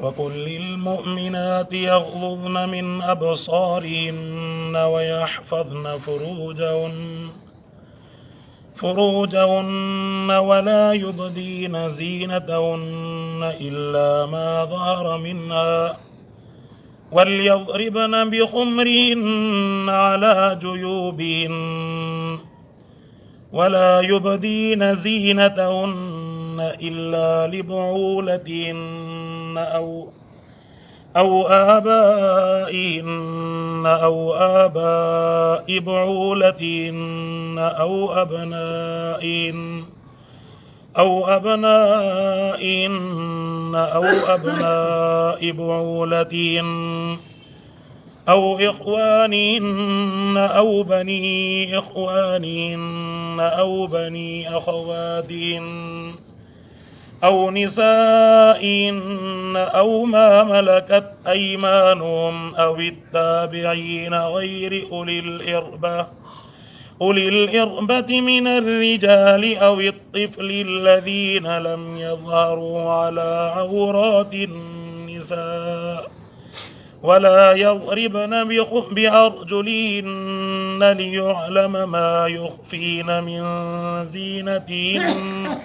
وقل للمؤمنات يغضضن من أبصارهن ويحفظن فروجهن ولا يبدين زينتهن إلا ما ظهر منها وليضربن بخمرهن على جيوبهن ولا يبدين زينتهن إلا لبعولتهن أو آبائهن أو آباء بعولتهن أو أبنائهن أو أبناء بعولتهن أو إخوانهن أو بني إخوانهن أو بني أخواتهن أو نسائهن أو ما ملكت أيمانهم أو التابعين غير أولي الإربة من الرجال أو الطفل الذين لم يظهروا على عورات النساء ولا يضربن بأرجلهن ليعلم ما يخفين من زينتهن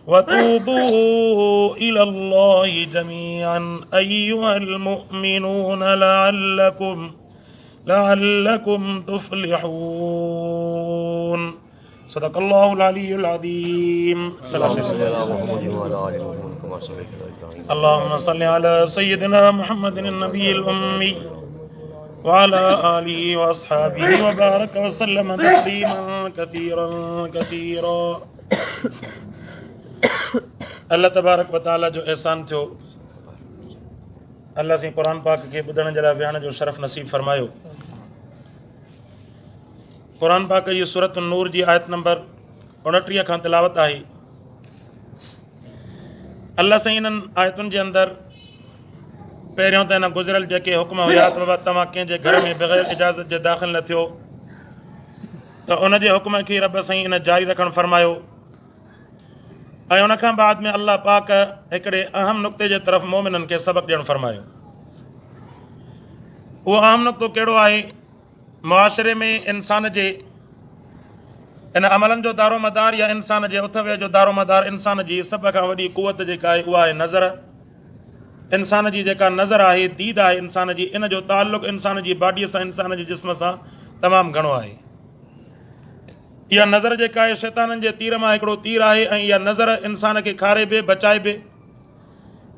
وتوبوا إلى الله جميعا أيها المؤمنون لعلكم تفلحون. صدق الله العلي العظيم. اللهم صل على سيدنا محمد النبي الأمي وعلى آله وأصحابه وبارك وسلم تسليما كثيرا. अल्लाह तबारक व तआला जो एहसान थियो, अल्लाह से कुरान पाक के ॿुधण जे लाइ विहण जो शरफ़ नसीब फरमायो। कुरान पाक जी सूरत नूर जी आयत नंबर 29 खां तिलावत आहे। अल्लाह साईं इन्हनि आयतुनि जे अंदरि पहिरियों त हिन गुज़िरियल जेके हुक्म हुया त बाबा तव्हां कंहिंजे घर में बग़ैर इजाज़त जे दाख़िल न थियो, त उन जे हुक्म खे रब साईं इन जारी रखणु फरमायो। ऐं उन खां बाद में अल्लाह पाक हिकिड़े अहम नुक़्ते जे तरफ़ मोमिननि खे सबक़ ॾियणु फरमायो। उहो अहम नुक़्तो कहिड़ो आहे? मुआशिरे में इंसान जे इन अमलनि जो दारोमदार या इंसान जे उथवे जो दारोमदार इंसान जी सभ खां वॾी कुवत जेका आहे उहा आहे नज़र। इंसान जी जेका नज़र आहे, दीद आहे इंसान जी, इन जो ताल्लुक़ इंसान जी बॉडीअ सां, इंसान जे जिस्म सां तमामु घणो आहे। इहा नज़र जेका आहे शैताननि जे तीर मां हिकिड़ो तीर आहे ऐं इहा नज़र इंसान खे खारे बि बचाए बि।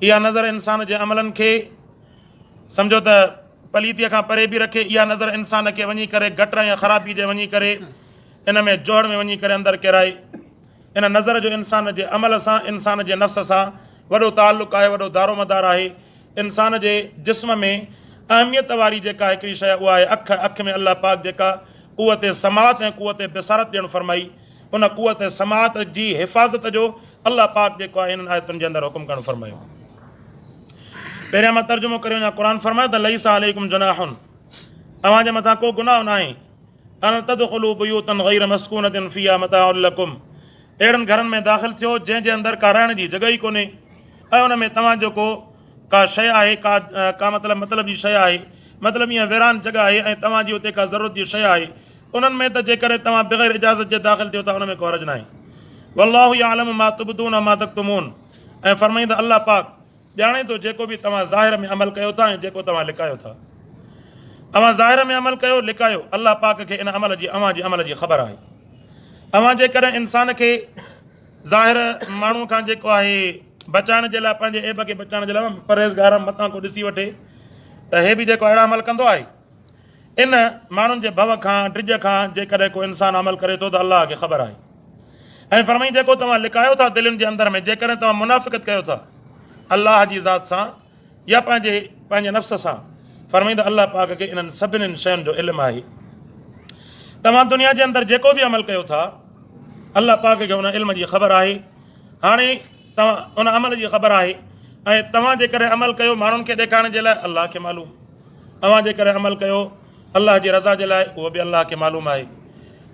इहा नज़र इंसान जे अमलनि खे सम्झो त पलीतीअ खां परे बि रखे। इहा नज़र इंसान खे वञी करे गटर या ख़राबी जे वञी करे इन में जोड़ में वञी करे अंदरि किराए। इन नज़र जो इंसान जे अमल सां, इंसान जे नफ़्स सां वॾो ताल्लुक़ु आहे, वॾो दारोमदार आहे। इंसान जे जिस्म में अहमियत वारी जेका हिकिड़ी शइ उहा आहे अखि। अखि में अल्लाह पाक जेका कुवत समात ऐं कुवत बसारत ॾियणु फरमाई, उन कुवत समात जी हिफ़ाज़त जो अल्लाह पाक जेको आहे हिननि आयतुनि जे अंदरि हुकुम करणु फरमायो। पहिरियां मां तर्जुमो करे वञा। क़ुरान फरमायो त लईसा अलैकुम जुनाहुन, अव्हांजे मथां को गुनाह न आहे। अन तदख़ुलू बुयूतन गैर मस्कूनतिन फ़ीहा मताउन लकुम, अहिड़नि घरनि में दाख़िल थियो जंहिंजे अंदरि का रहण जी जॻह ई कोन्हे ऐं उन में तव्हांजो का शइ आहे, का मतिलब जी शइ आहे, मतिलबु ईअं वीरान जॻह आहे ऐं तव्हांजी उते का ज़रूरत जी शइ आहे। उन्हनि में त जेकर तव्हां बग़ैर इजाज़त जे दाख़िल थियो था उन में को हर्ज न आहे। वल्लाहु यअलमु मा तुबदून मा तक्तुमून, ऐं फरमाईंदा अल्लाह पाक ॼाणे थो जेको बि तव्हां ज़ाहिर में अमल कयो था ऐं जेको तव्हां लिकायो था। अव्हां ज़ाहिर में अमल कयो, लिकायो, अल्लाह पाक खे इन अमल जी, अव्हां जे अमल जी ख़बर आहे। अव्हां जेकर इंसान खे ज़ाहिर माण्हू खां जेको आहे बचाइण जे लाइ, पंहिंजे ऐब खे बचाइण जे लाइ परहेज़गार मथां को ॾिसी वठे त हे बि जेको अहिड़ा अमल कंदो आहे, इन माण्हुनि जे भव खां, ड्रिज खां जेकॾहिं को इंसानु अमल करे थो त अल्लाह खे ख़बर आहे। ऐं फरमाई जेको तव्हां लिकायो था दिलनि जे अंदरि में, जेकॾहिं तव्हां मुनाफ़िक़त कयो था अल्लाह जी ज़ात सां या पंहिंजे नफ़्स सां, फरमाईंदा अल्लाह पाक खे इन्हनि सभिनीनि शयुनि जो इल्मु आहे। तव्हां दुनिया जे अंदरि जेको बि अमल कयो था अल्लाह पाक खे उन इल्म जी ख़बर आहे। हाणे तव्हां उन अमल जी ख़बर आहे ऐं तव्हां जेकॾहिं अमल कयो माण्हुनि खे ॾेखारण जे लाइ, अल्लाह खे मालूम। तव्हां जेकॾहिं अमल कयो अल्लाह जी रज़ा जे लाइ, उहो बि अल्लाह खे मालूम आहे।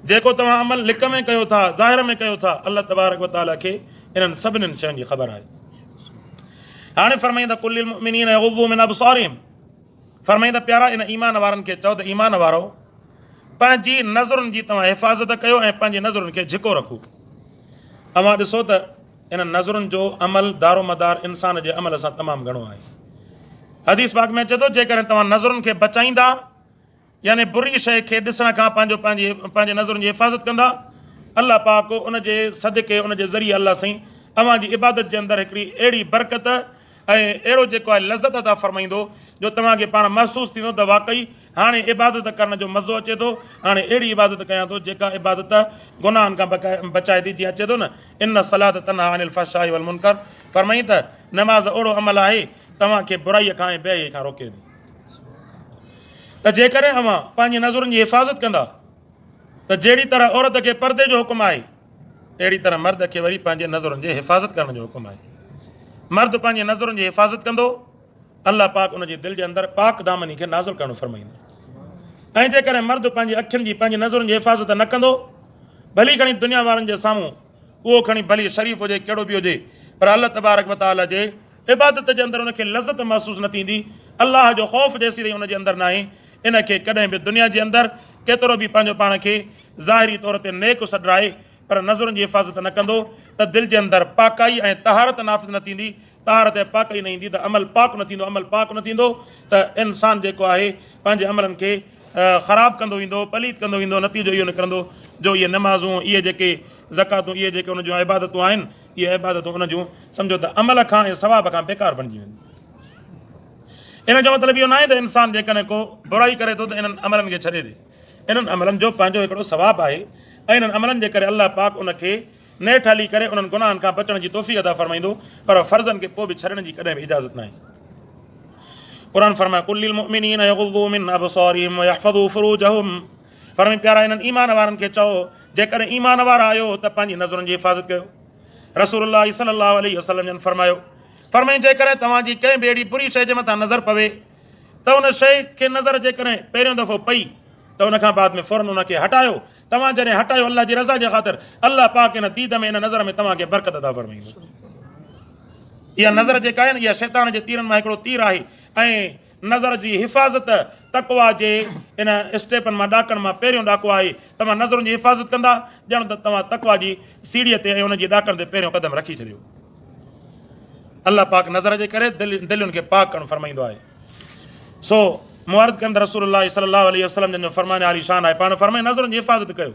जेको तव्हां अमल लिक में कयो था, ज़ाहिर में कयो था, अल्लाह तबारक व तआला खे इन्हनि सभिनीनि शयुनि जी ख़बर आहे। हाणे फरमाईंदा कुल्लिल मुमिनीन यग़ुज़्ज़ू मिन अबसारिहिम, फरमाईंदा प्यारा इन ईमान वारनि खे चओ त ईमान वारो पंहिंजी नज़रुनि जी तव्हां हिफ़ाज़त कयो ऐं पंहिंजी नज़रुनि खे झिको रखो। अवां ॾिसो त इन नज़रुनि जो अमल दारोमदार इंसान जे अमल सां तमामु घणो आहे। हदीस पाक में अचे थो जेकॾहिं तव्हां नज़रुनि खे बचाईंदा यानी बुरी शइ खे ॾिसण खां पंहिंजे नज़रुनि जी हिफ़ाज़त कंदा, अलाह पाक उन जे सदके उन जे ज़रिए अलाह साईं अवां जी इबादत जे अंदरि हिकिड़ी अहिड़ी बरकत ऐं अहिड़ो जेको आहे लज़त अता फरमाईंदो जो तव्हांखे पाण महसूसु थींदो त वाक़ई हाणे इबादत करण जो मज़ो अचे थो, हाणे अहिड़ी इबादत कयां थो जेका इबादत गुनाहनि खां बचाए थी। जीअं अचे थो न इन सलात तन्हा अनिल फ़हशाई वल मुनकर, फरमाई त नमाज़ अहिड़ो अमल आहे तव्हांखे बुराईअ खां ऐं बेहयाईअ खां रोके थी। त जेकॾहिं अवां पंहिंजी नज़रुनि जी हिफ़ाज़त कंदा त जहिड़ी तरह औरत खे परदे जो हुकुम आहे अहिड़ी तरह मर्द खे वरी पंहिंजे नज़रुनि जी हिफ़ाज़त करण जो हुकुम आहे। मर्द पंहिंजी नज़रुनि जी हिफ़ाज़त कंदो, अलाह पाक उन जे दिलि जे अंदरि पाक दामनी खे नाज़िल करणु फरमाईंदो। ऐं जेकॾहिं मर्द पंहिंजी अखियुनि जी पंहिंजी नज़रुनि जी हिफ़ाज़त न कंदो, भली खणी दुनिया वारनि जे साम्हूं उहो खणी भली शरीफ़ हुजे कहिड़ो बि हुजे, पर अलाह तबारक व तआला जे इबादत जे अंदरि उनखे लज़त महसूसु न थींदी, अलाह जो ख़ौफ़ जेसीं ताईं उनजे अंदरि न आहे, इनखे कॾहिं बि दुनिया जे अंदरि केतिरो बि पंहिंजो पाण खे ज़ाहिरी तौर ते नेक सॾाए पर नज़रुनि जी हिफ़ाज़त न कंदो त दिलि जे अंदरि पाकाई ऐं तहारत नाफ़िज़ न थींदी, तहारत ऐं पाकाई न ईंदी त अमल पाक न थींदो, अमल पाक न थींदो त इंसानु जेको आहे पंहिंजे अमलनि खे ख़राबु कंदो वेंदो, पलीत कंदो वेंदो। नतीजो इहो निकिरंदो जो इहे नमाज़ूं, इहे जेके ज़कातूं, इहे जेके उन जूं इबादतूं आहिनि, इहे इबादतूं उन जूं सम्झो त अमल खां ऐं सवाब खां बेकार बणिजी वेंदियूं। इन जो मतिलबु इहो न आहे त इंसानु जेकॾहिं को बुराई करे थो त इन्हनि अमलनि खे छॾे ॾे। इन्हनि अमलनि जो पंहिंजो हिकिड़ो सवाबु आहे ऐं इन्हनि अमलनि जे करे अलाह पाक उनखे नेठि हली करे उन्हनि गुनाहनि खां बचण जी तौफ़ीक़ अता फरमाईंदो, पर फर्ज़नि खे पोइ बि छॾण जी कॾहिं बि इजाज़त न आहे। क़ुरान फरमाए कुल्लिल मुमिनीन यग़ुज़्ज़ू मिन अबसारिहिम व यहफ़ज़ू फ़ुरूजहुम, फरमाए प्यारा इन्हनि ईमान वारनि खे चओ जेकॾहिं ईमान वारा आहियो त पंहिंजी नज़रुनि जी हिफ़ाज़त कयो। रसूलुल्लाह सल्लल्लाहु अलैहि वसल्लम जन फरमायो, फरमाई जेकॾहिं तव्हांजी कंहिं बि अहिड़ी बुरी शइ जे मथां नज़र पवे त उन शइ खे नज़र जेकॾहिं पहिरियों दफ़ो पई त उनखां बाद में फ़ौरन उनखे हटायो। तव्हां जॾहिं हटायो अलाह जी रज़ा जे ख़ातिर, अलाह पाक इन दीद में इन नज़र में तव्हांखे बरकत अता फरमाईंदो। इहा नज़र जेका आहे न, इहा शैतान जे तीरनि मां हिकिड़ो तीर आहे ऐं नज़र जी हिफ़ाज़त तक़वा जे इन स्टेपनि मां ॾाकनि मां पहिरियों ॾाको आहे। तव्हां नज़रुनि जी हिफ़ाज़त कंदा ॼण त तव्हां तक़वा जी सीढ़ीअ ते ऐं उनजी ॾाकनि ते पहिरियों क़दम रखी छॾियो। अलाह पाक नज़र जे करे दिलुनि खे पाक करणु फरमाईंदो आहे। सो मुआरिज़ कंदड़ रसूलुल्लाह सल्लल्लाहु अलैहि वसल्लम जन जो फरमान आली शान आहे, पाण फरमाए नज़रुनि जी हिफ़ाज़त कयो।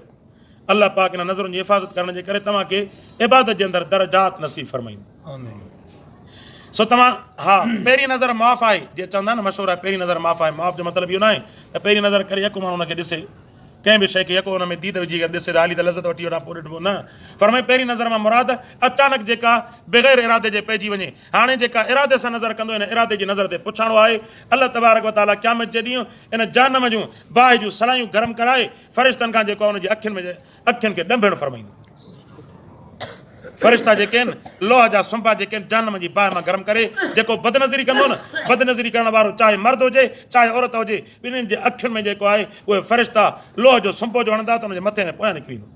अलाह पाक इन नज़रुनि जी हिफ़ाज़त करण जे करे तव्हांखे इबादत जे अंदरि दरजात नसीब फरमाईंदो। सो तव्हां हा पहिरीं नज़र माफ़ आहे, जीअं चवंदा आहिनि मशहूरु आहे पहिरीं नज़र माफ़ आहे। माफ़ जो मतिलबु इहो न आहे त पहिरीं नज़र करे यको माण्हू हुनखे ॾिसे, कंहिं बि शइ खे यको हुन में दीद विझी करे ॾिसे त हाली त लज़त वठी वठां पोइ ॾिठबो न। फरमाए पहिरीं नज़र मां मुराद अचानक जेका बग़ैर इरादे जे पइजी वञे। हाणे जेका इरादे सां नज़र कंदो इन इरादे जी नज़र ते पुछाणो आहे। अलाह तबारक व तआला क़यामत जे ॾींहुं इन जहन्नम जूं बाहि जूं सलायूं गरम कराए फ़रिश्तनि खां जेको आहे हुनजी अखियुनि खे ॾंभिणु फरमाईंदो। फ़रिश्ता जेके आहिनि लोह जा सुंभा जेके आहिनि जहन्नम जी बाहि मां गरम करे, जेको बदनज़री कंदो न, बदनज़री करण वारो चाहे मर्द हुजे चाहे औरत हुजे, ॿिन्हिनि जे अखियुनि में जेको आहे उहे फ़रिश्ता लोह जो सुंभो जो हणंदा त हुनजे मथे में पोयां निकिरी ईंदो।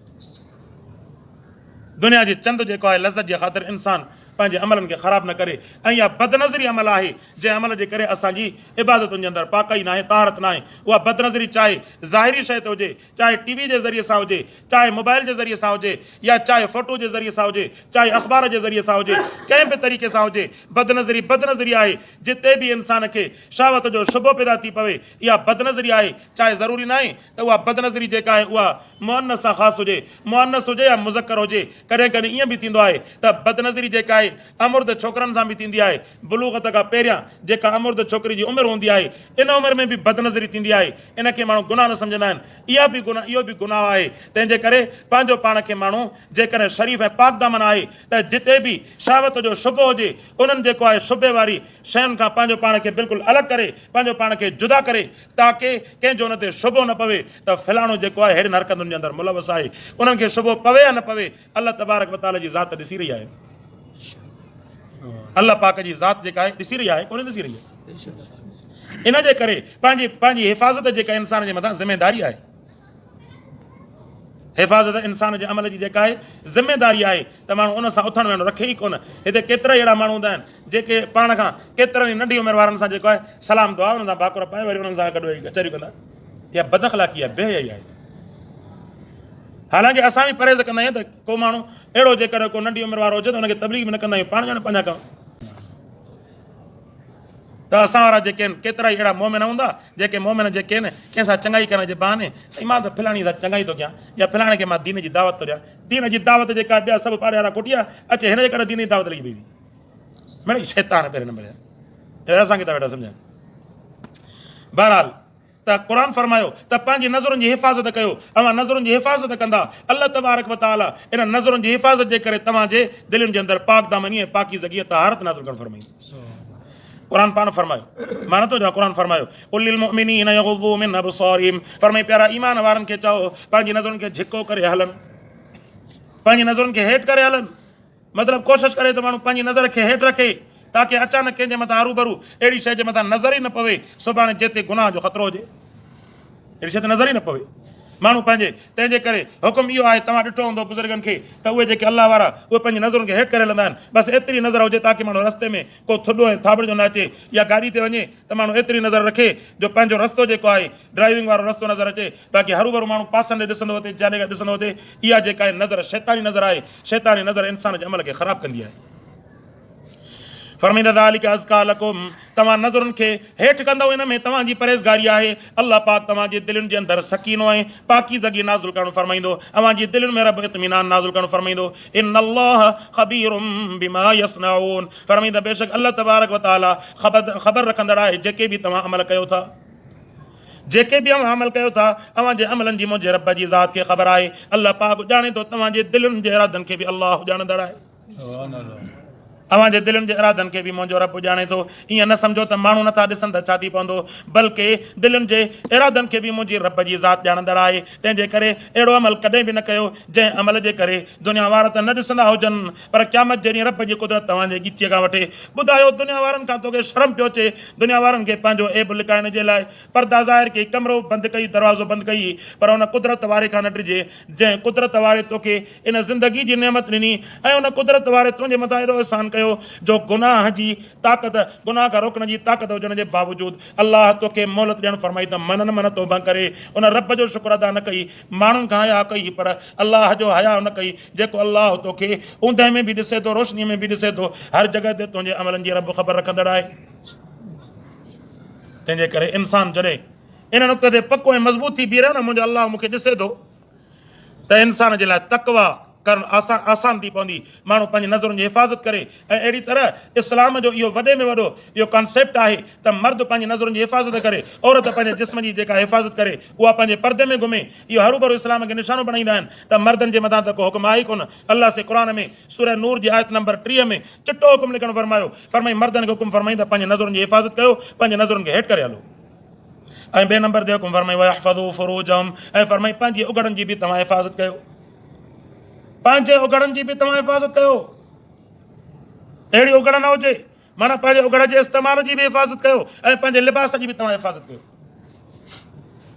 दुनिया जी चंद जेको आहे लज़त जे ख़ातिर इंसानु पंहिंजे अमलनि खे ख़राबु न करे, ऐं इहा बदनज़री अमल आहे जंहिं अमल जे करे असांजी इबादतुनि जे अंदरि पाकाई न आहे, तारत न आहे। उहा बदनज़री चाहे ज़ाहिरी शइ ते हुजे, चाहे टीवी जे ज़रिए सां हुजे, चाहे मोबाइल जे ज़रिए सां हुजे, या चाहे फ़ोटो जे ज़रिए सां हुजे, चाहे अख़बार जे ज़रिए सां हुजे, कंहिं बि तरीक़े सां हुजे, बदनज़री बदनज़री आहे। जिते बि इंसान खे शहवत जो शुबो पैदा थी पवे, इहा बदनज़री आहे। चाहे ज़रूरी न आहे त उहा बदनज़री जेका आहे उहा मुअन्नस सां ख़ासि हुजे, मुअन्नस हुजे या मुज़क्कर हुजे। कॾहिं कॾहिं ईअं बि थींदो आहे त बदनज़री जेका आहे अमुर्द छोकिरनि सां बि थींदी आहे। बुलूग़त खां पहिरियां जेका अमुर्द छोकिरी जी उमिरि हूंदी आहे, इन उमिरि में बि बदनज़री थींदी आहे। इनखे माण्हू गुनाह न सम्झंदा आहिनि, इहो बि गुनाह आहे। तंहिंजे करे पंहिंजो पाण खे माण्हू जेकॾहिं शरीफ़ ऐं पाक दामन आहे त जिते बि शहवत जो शुबो हुजे, उन्हनि जेको आहे शुबे वारी शयुनि खां पंहिंजो पाण खे बिल्कुलु अलॻि करे, पंहिंजो पाण खे जुदा करे, ताकी कंहिंजो हुन ते शुबो न पवे त फलाणो जेको आहे अहिड़े हरकतुनि जे अंदरि मुलवस आहे। उन्हनि खे शुबो पवे या न पवे, अलाह तबारक व तआला जी ज़ात ॾिसी रही आहे। अलाह पाक जी ज़ात जेका आहे ॾिसी रही आहे, कोन ॾिसी रही आहे। इन जे करे पंहिंजी हिफ़ाज़त जेका इंसान जे मथां ज़िमेदारी आहे। हिफ़ाज़त इंसान जे अमल जी जेका आहे ज़िमेदारी आहे त माण्हू उन सां उथण वेहण रखे ई कोन। हिते केतिरा ई अहिड़ा माण्हू हूंदा आहिनि जेके पाण खां केतिरनि ई नंढी उमिरि वारनि सां जेको आहे सलाम दुआ उन्हनि सां भाकुर पाए वरी उन्हनि सां गॾु वेही कचहरियूं कंदा। इहा बदअख़लाक़ी आहे, बेहयाई आहे। हालांकि असां बि परहेज़ कंदा आहियूं त को माण्हू अहिड़ो जेकर को नंढी उमिरि वारो हुजे त हुनखे तबलीग बि न कंदा आहियूं, पाण ॼण पंहिंजा कमु। त असां वारा जेके आहिनि केतिरा ई अहिड़ा मोमिन हूंदा जेके मोमिन जेके आहिनि कंहिंसां चङाई करण जे बहाने साईं मां त फलाणी सां चङाई थो कयां या फलाणे खे मां दीन जी दावत थो ॾियां। दीन जी दावत जेका ॿिया सभु पाड़े वारा कुटिया अचे हिन जे करे दीन जी दावत लॻी पई थी। मिड़ई शैतान पहिरें नंबर जा असांखे त वेठा सम्झनि। बहरहाल त क़ुर फरमायो त पंहिंजी नज़रुनि जी हिफ़ाज़त कयो। अवां नज़रुनि जी हिफ़ाज़त कंदा अल्लाह तबारक व तआला इन नज़रुनि जी हिफ़ाज़त जे करे तव्हांजे दिलनि जे अंदरि पाक दामनी ऐं पाकीज़गी तहारत नाज़िल करणु फरमाईंदो। क़ुर पाण फरमायो, मां नथो चवां, क़ुर फरमायो कुल्लिल मुमिनीन यग़ुज़्ज़ू मिन अबसारिहिम, फरमाई प्यारा ईमान वारनि खे चओ पंहिंजी नज़रुनि खे झिको करे हलनि, पंहिंजी नज़रुनि खे हेठि करे हलनि। मतिलबु कोशिशि करे त माण्हू पंहिंजी नज़र खे हेठि रखे ताकी अचानक कंहिंजे मथां हरूभरू अहिड़ी शइ जे मथां नज़र ई न पवे सुभाणे जिते गुनाह जो ख़तरो हुजे, अहिड़ी शइ ते नज़र ई न पवे माण्हू पंहिंजे। तंहिंजे करे हुकुम इहो आहे, तव्हां ॾिठो हूंदो बुज़ुर्गनि खे त उहे जेके अलाह वारा उहे पंहिंजी नज़रुनि खे हेठि करे हलंदा आहिनि। बसि एतिरी नज़र हुजे ताकी माण्हू रस्ते में को थुॾो ऐं थाबड़ जो न अचे या गाॾी ते वञे त माण्हू एतिरी नज़र रखे जो पंहिंजो रस्तो जेको आहे ड्राइविंग वारो रस्तो नज़र अचे। बाक़ी हरूभरू माण्हू पासनि ॾे ॾिसंदो हुते जाने ॾिसंदो हुते, इहा जेका आहे नज़र शैतानी नज़र आहे। शैतानी नज़र इंसान जे अमल खे ख़राबु कंदी आहे। फरमाईंदा ज़ालिका अज़का लकुम, तव्हां नज़रुनि खे हेठि कंदव इन में तव्हांजी परहेज़गारी आहे। अल्लाह पाक तव्हांजे दिलनि जे अंदरि सकीनो ऐं पाकीज़गी नाज़िल करणु फरमाईंदो, तव्हांजी दिलनि में रब इत्मीनान नाज़िल करणु फरमाईंदो। इन्नल्लाह ख़बीरुम बिमा यसनाऊन, फरमाईंदा बेशक अल्लाह तबारक व तआला ख़बर रखंदड़ आहे जेके बि तव्हां अमल कयो था, जेके बि अमल कयो था तव्हांजे अमलनि जी मुंहिंजे रब जी ज़ात खे ख़बर आहे। अल्लाह पाक ॼाणे थो तव्हांजे दिलनि जे इरादनि खे बि अल्लाह ॼाणंदड़ आहे। तव्हांजे दिलनि जे इरादनि खे बि मुंहिंजो रब ॼाणे थो। ईअं न सम्झो त माण्हू नथा ॾिसनि त छा थी पवंदो, बल्कि दिलनि जे इरादनि खे बि मुंहिंजी रब जी ज़ात ॼाणंदड़ आहे। तंहिंजे करे अहिड़ो अमल कॾहिं बि न कयो जंहिं अमल जे करे दुनिया वारा त न ॾिसंदा हुजनि पर क़यामत जॾहिं रब जी कुदरत तव्हांजे ॻीचीअ खां वठे। ॿुधायो दुनिया वारनि खां तोखे शर्म पियो अचे, दुनिया वारनि खे पंहिंजो ऐब लिकाइण जे लाइ पर्दा ज़ाहिर कई, कमिरो बंदि कई, दरवाज़ो बंदि कई, पर उन कुदरत वारे खां न डिॼे जंहिं कुदरत वारे तोखे इन ज़िंदगी जी नेमत ॾिनी ऐं उन कुदरत वारे तुंहिंजे मथां एॾो अहसान कयो जो गुनाह जी ताक़त, गुनाह खां रोकण जी ताक़त हुजण जे बावजूदि अल्लाह तोखे मोहलत ॾियणु फरमाई त मननि मन तौबा करे उन रब जो शुक्र अदा न कई, माण्हुनि खां हया कई पर अल्लाह जो हया न कई। जेको अल्लाह तोखे ऊंदहि में बि ॾिसे थो, रोशनीअ में बि ॾिसे थो, हर जॻह ते तुंहिंजे अमलनि जी रब ख़बर रखंदड़ आहे। तंहिंजे करे इंसान जॾहिं इन नुक़्ते ते पको ऐं मज़बूत थी बीहे रहे न मुंहिंजो अल्लाह मूंखे ॾिसे थो, त इंसान जे लाइ तक़वा करणु आसान थी पवंदी। माण्हू पंहिंजी नज़रुनि जी हिफ़ाज़त करे ऐं अहिड़ी तरह इस्लाम जो इहो वॾे में वॾो इहो कॉन्सेप्ट आहे त मर्द पंहिंजी नज़रुनि जी हिफ़ाज़त करे, औरत पंहिंजे जिस्म जी जेका हिफ़ाज़त करे उहा पंहिंजे पर्दे में घुमे। इहो हरूभरू इस्लाम खे निशानो बणाईंदा आहिनि त मर्दनि जे मथां त को हुकुम आहे ई कोन। अल्लाह से क़ुर में सूरह नूर जी आयत नंबर 3 में चिटो हुकुम लिखणु फरमायो, फरमाई मर्दनि खे हुकुम फरमाईंदा पंहिंजे नज़रुनि जी हिफ़ाज़त कयो, पंहिंजे नज़रुनि खे हेठि करे हलो। ऐं ॿिए नंबर ते हुकुम फरमाई वहफ़ज़ू फ़ुरूजहुम, ऐं फरमाई पंहिंजी उघड़नि जी बि तव्हां हिफ़ाज़त कयो, पंहिंजे उघड़नि जी बि तव्हां हिफ़ाज़त कयो। अहिड़ी उघड़ न हुजे, माना पंहिंजे उघड़ जे इस्तेमाल जी बि हिफ़ाज़त कयो ऐं पंहिंजे लिबास जी बि तव्हां हिफ़ाज़त कयो,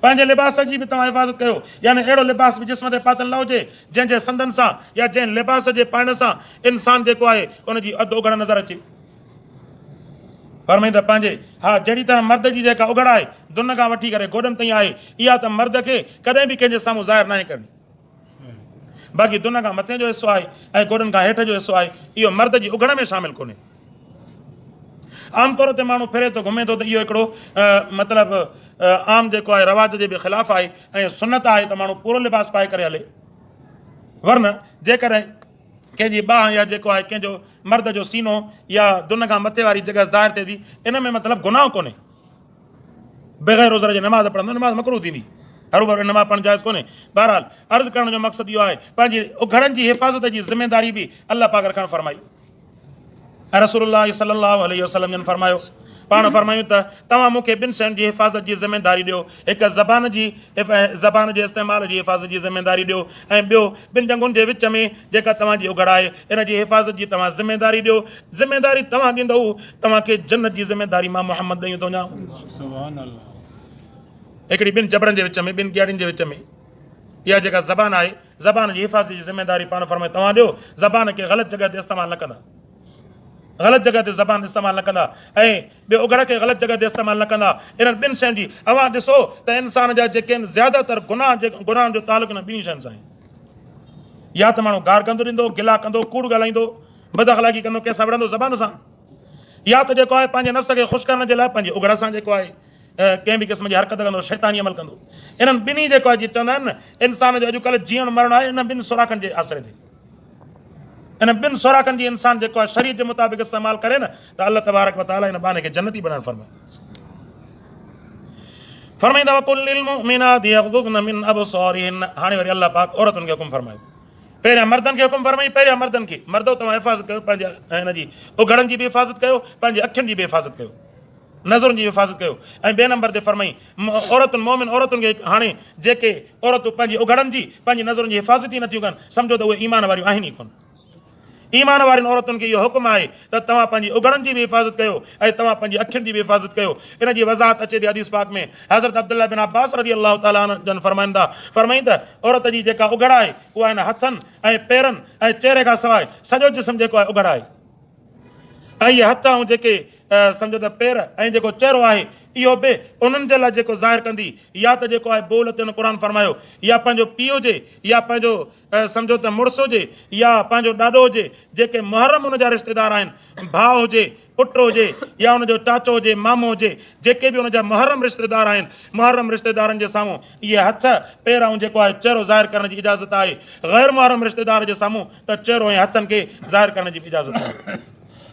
पंहिंजे लिबास जी बि तव्हां हिफ़ाज़त कयो। यानी अहिड़ो लिबास बि जिस्म ते पातल न हुजे जंहिंजे संदनि सां या जंहिं लिबास जे पाइण सां इंसान जेको आहे उनजी अधु उघड़ नज़र अचे। फरमाईंदा पंहिंजे हा जहिड़ी तरह मर्द जी जेका उघड़ आहे दुन खां वठी करे गोॾनि ताईं आहे, इहा त मर्द खे कॾहिं बि कंहिंजे साम्हूं ज़ाहिर न आहे करणी। बाक़ी दुन खां मथे जो हिसो आहे ऐं गोॾनि खां हेठि जो हिसो आहे, इहो मर्द जी उघड़ में शामिल कोन्हे। आमतौर ते माण्हू फिरे थो घुमे थो त इहो हिकिड़ो मतिलबु आम जेको आहे रवाज जे बि ख़िलाफ़ु आहे ऐं सुनत आहे त माण्हू पूरो लिबास पाए करे हले। वरन जेकॾहिं कंहिंजी बाह या जेको आहे कंहिंजो मर्द जो सीनो या दुन खां मथे वारी जॻह ज़ाहिर थिए थी, इन में मतिलबु गुनाह कोन्हे। बग़ैर उज़र जे नमाज़ पढ़ंदो नमाज़ मकरूह थींदी, हरूभरू नमाज़ पढ़णु जाइज़ कोन्हे। बहरहाल अर्ज़ु करण जो मक़सदु इहो आहे पंहिंजी उघड़नि जी हिफ़ाज़त जी ज़िमेदारी बि अल्लाह पाक रखणु फरमाई। ऐं रसूलुल्लाह सल्लल्लाहु अलैहि वसल्लम जन फरमायो, पाण फरमायूं त तव्हां मूंखे ॿिनि शयुनि जी हिफ़ाज़त जी ज़िमेदारी ॾियो, हिकु ज़बान जे इस्तेमाल जी हिफ़ाज़त जी ज़िमेदारी ॾियो ऐं ॿियो ॿिनि जंगुनि जे विच में जेका तव्हांजी उघड़ आहे इन जी हिफ़ाज़त जी तव्हां ज़िमेदारी ॾियो। ज़िमेदारी तव्हां ॾींदव तव्हांखे जन्नत जी ज़िमेदारी मां मोहम्मद ॾेई थो वञा। हिकिड़ी ॿिनि जबरनि जे विच में, ॿिनि ॻियारियुनि जे विच में इहा जेका ज़बान आहे, ज़बान जी हिफ़ाज़त जी ज़िमेदारी पाण फरमाए तव्हां ॾियो। ज़बान खे ग़लति जॻह ते इस्तेमालु न कंदा, ग़लति जॻह ते ज़बान इस्तेमालु न कंदा, ऐं ॿियो उघड़ खे ग़लति जॻह ते इस्तेमालु न कंदा। इन्हनि ॿिनि शयुनि जी अवां ॾिसो त इंसान जा जेके आहिनि ज़्यादातर गुनाह जो तालुक़ु न ॿिन्ही शयुनि सां आहे। या त माण्हू गार कंदो ॾींदो, गिला कंदो, कूड़ ॻाल्हाईंदो, बदअख़लाक़ी कंदो, कंहिंसां विढ़ंदो ज़बान सां, या त जेको आहे पंहिंजे नफ़्स खे ख़ुशि करण जे लाइ पंहिंजे उघड़ सां जेको आहे कंहिं बि क़िस्म जी हरकत कंदो, शैतानी अमल कंदो। इन्हनि ॿिन्ही जेको आहे चवंदा आहिनि न इंसान जो अॼुकल्ह जीअण मरण आहे इन ॿिनि सुराखनि जे आसिरे ते। इन ॿिनि सुराखनि जी इंसान जेको आहे शरीर जे मुताबिक़ इस्तेमालु करे न त अल्लाह तबारक व तआला इन बाने खे जन्नती बणाइण फरमाईंदा वकुल्लिल मुमिनाति यग़्ज़ुज़्न मिन अबसारिहिन। हाणे वरी अल्लाह पाक औरतुनि खे हुकुम फरमायो, पहिरियां मर्दनि खे हुकुम फरमाई, पहिरियां मर्दनि खे, मर्दो तव्हां हिफ़ाज़त कयो पंहिंजे हिन जी उघड़नि जी बि हिफ़ाज़त कयो, पंहिंजे अखियुनि जी बि हिफ़ाज़त कयो, नज़रुनि जी हिफ़ाज़त कयो। ऐं ॿिए नंबर ते फरमाई औरतुनि मोमिन औरतुनि खे हाणे जेके औरतूं पंहिंजी उघड़नि जी पंहिंजी नज़रुनि जी हिफ़ाज़त ई नथियूं कनि, सम्झो त उहे ईमान वारियूं आहिनि ई कोन। ईमान वारियुनि औरतुनि खे इहो हुकुम आहे त तव्हां पंहिंजी उघड़नि जी बि हिफ़ाज़त कयो ऐं तव्हां पंहिंजी अखियुनि जी बि हिफ़ाज़त कयो। इन जी वज़ाहत अचे थी हदीस पाक में, हज़रत अब्दुल्लाह बिन अब्बास रज़ी अल्लाह तआला जन फरमाईंदा औरत जी जेका उघड़ आहे उहा हिन हथनि ऐं पेरनि ऐं चेहरे खां सवाइ सॼो जिस्म जेको आहे उघड़ आहे। ऐं इहे हथ ऐं जेके सम्झो त पेर ऐं जेको चहिरो आहे इहो बि उन्हनि जे लाइ जेको ज़ाहिर कंदी, या त जेको आहे बोल ते क़ुर फरमायो, या पंहिंजो पीउ हुजे, या पंहिंजो सम्झो त मुड़ुस हुजे, या पंहिंजो ॾाॾो हुजे, जेके मुहर्रम हुन जा रिश्तेदार आहिनि, भाउ हुजे, पुटु हुजे, या हुनजो चाचो हुजे, मामो हुजे, जेके बि हुनजा मुहर्रम रिश्तेदार आहिनि, मुहर्रम रिश्तेदारनि जे साम्हूं इहे हथ पेर ऐं जेको आहे चहिरो ज़ाहिर करण जी इजाज़त आहे। ग़ैर मुहर्रम रिश्तेदार जे साम्हूं त चहिरो ऐं हथनि खे ज़ाहिर करण जी इजाज़त आहे।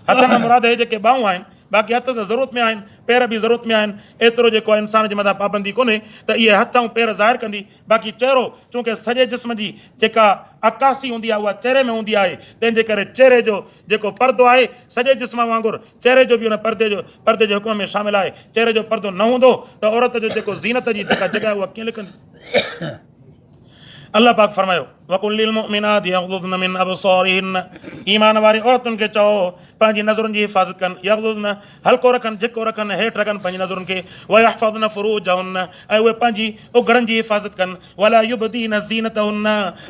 हथनि में मुराद हे जेके ॿाहूं आहिनि, बाक़ी हथ त ज़रूरत में आहिनि, पेर बि ज़रूरत में आहिनि, एतिरो जेको आहे इंसान जे मथां पाबंदी कोन्हे त इहे हथ ऐं पेर ज़ाहिर कंदी। बाक़ी चहिरो चूंकि सॼे जिस्म जी जेका अकासी हूंदी आहे उहा चहिरे में हूंदी आहे, तंहिंजे करे चहिरे जो जेको परदो आहे सॼे जिस्म वांगुरु चहिरे जो बि हुन परदे जे हुकुम में शामिल आहे। चहिरे जो परदो न हूंदो त औरत जो जेको ज़ीनत जी जेका जॻह उहा कीअं लिखंदी। अल्लाह पाक फरमायो वकुल्लिल मुमिनाति यग़्ज़ुज़्न मिन अबसारिहिन, ईमान वारी औरतुनि खे चओ पंहिंजी नज़रुनि जी हिफ़ाज़त कनि, यग़्ज़ुज़्न हल्को रखनि, झिको रखनि, हेठि रखनि पंहिंजी नज़रुनि खे, वयहफ़ज़्न फ़ुरूजहुन्न ऐं उहे पंहिंजी उघड़नि जी हिफ़ाज़त कनि, वला युबदीन ज़ीनतहुन्न।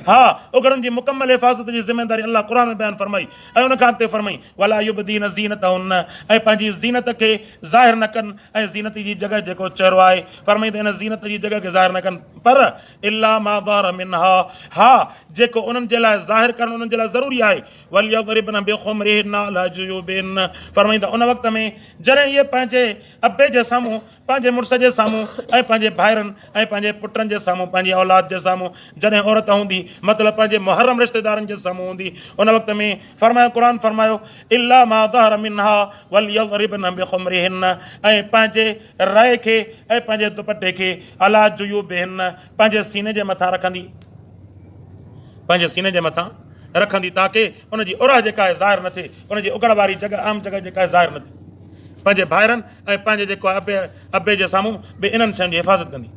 हा, उघड़नि जी मुकमल हिफ़ाज़त जी ज़िमेदारी अल्लाह क़ुर में बयानु फरमाई ऐं उन खां अॻिते फरमाई वला युबदीन ज़ीनतहुन्न, ऐं पंहिंजी ज़ीनत खे ज़ाहिर न कनि, ऐं ज़ीनत जी जॻह जेको चहिरो आहे फरमाई त इन ज़ीनत जी जॻह खे ज़ाहिर न कनि, पर इल्ला मा ज़हर मिनहा, हा जेको उन्हनि जे लाइ ज़ाहिर करणु उन्हनि जे लाइ ज़रूरी आहे, वलियज़रिबन बिख़ुमरिहिन अला जुयूबिहिन। फरमाईंदा उन वक़्त में जॾहिं इहे पंहिंजे अबे जे साम्हूं, पंहिंजे मुड़ुस जे साम्हूं ऐं पंहिंजे भाइरनि ऐं पंहिंजे पुटनि जे साम्हूं, पंहिंजी औलाद जे साम्हूं जॾहिं औरत हूंदी, मतिलबु पंहिंजे मुहर्रम रिश्तेदारनि जे साम्हूं हूंदी, उन वक़्त में फरमायो क़ुर फरमायो इल्ला मा ज़हर मिनहा वलियज़रिबन बिख़ुमरिहिन, ऐं पंहिंजे रए खे ऐं पंहिंजे दुपटे खे अला जुयूबिहिन पंहिंजे सीने जे मथां रखंदी, पंहिंजे सीने जे मथां रखंदी, ताकी उनजी उरह जेका आहे ज़ाहिर न थिए, उनजी उघड़ वारी जॻह आम जॻह जेका आहे ज़ाहिर न थिए। पंहिंजे भाइरनि ऐं पंहिंजे जेको आहे अबे जे साम्हूं बि इन्हनि शयुनि जी हिफ़ाज़त कंदी।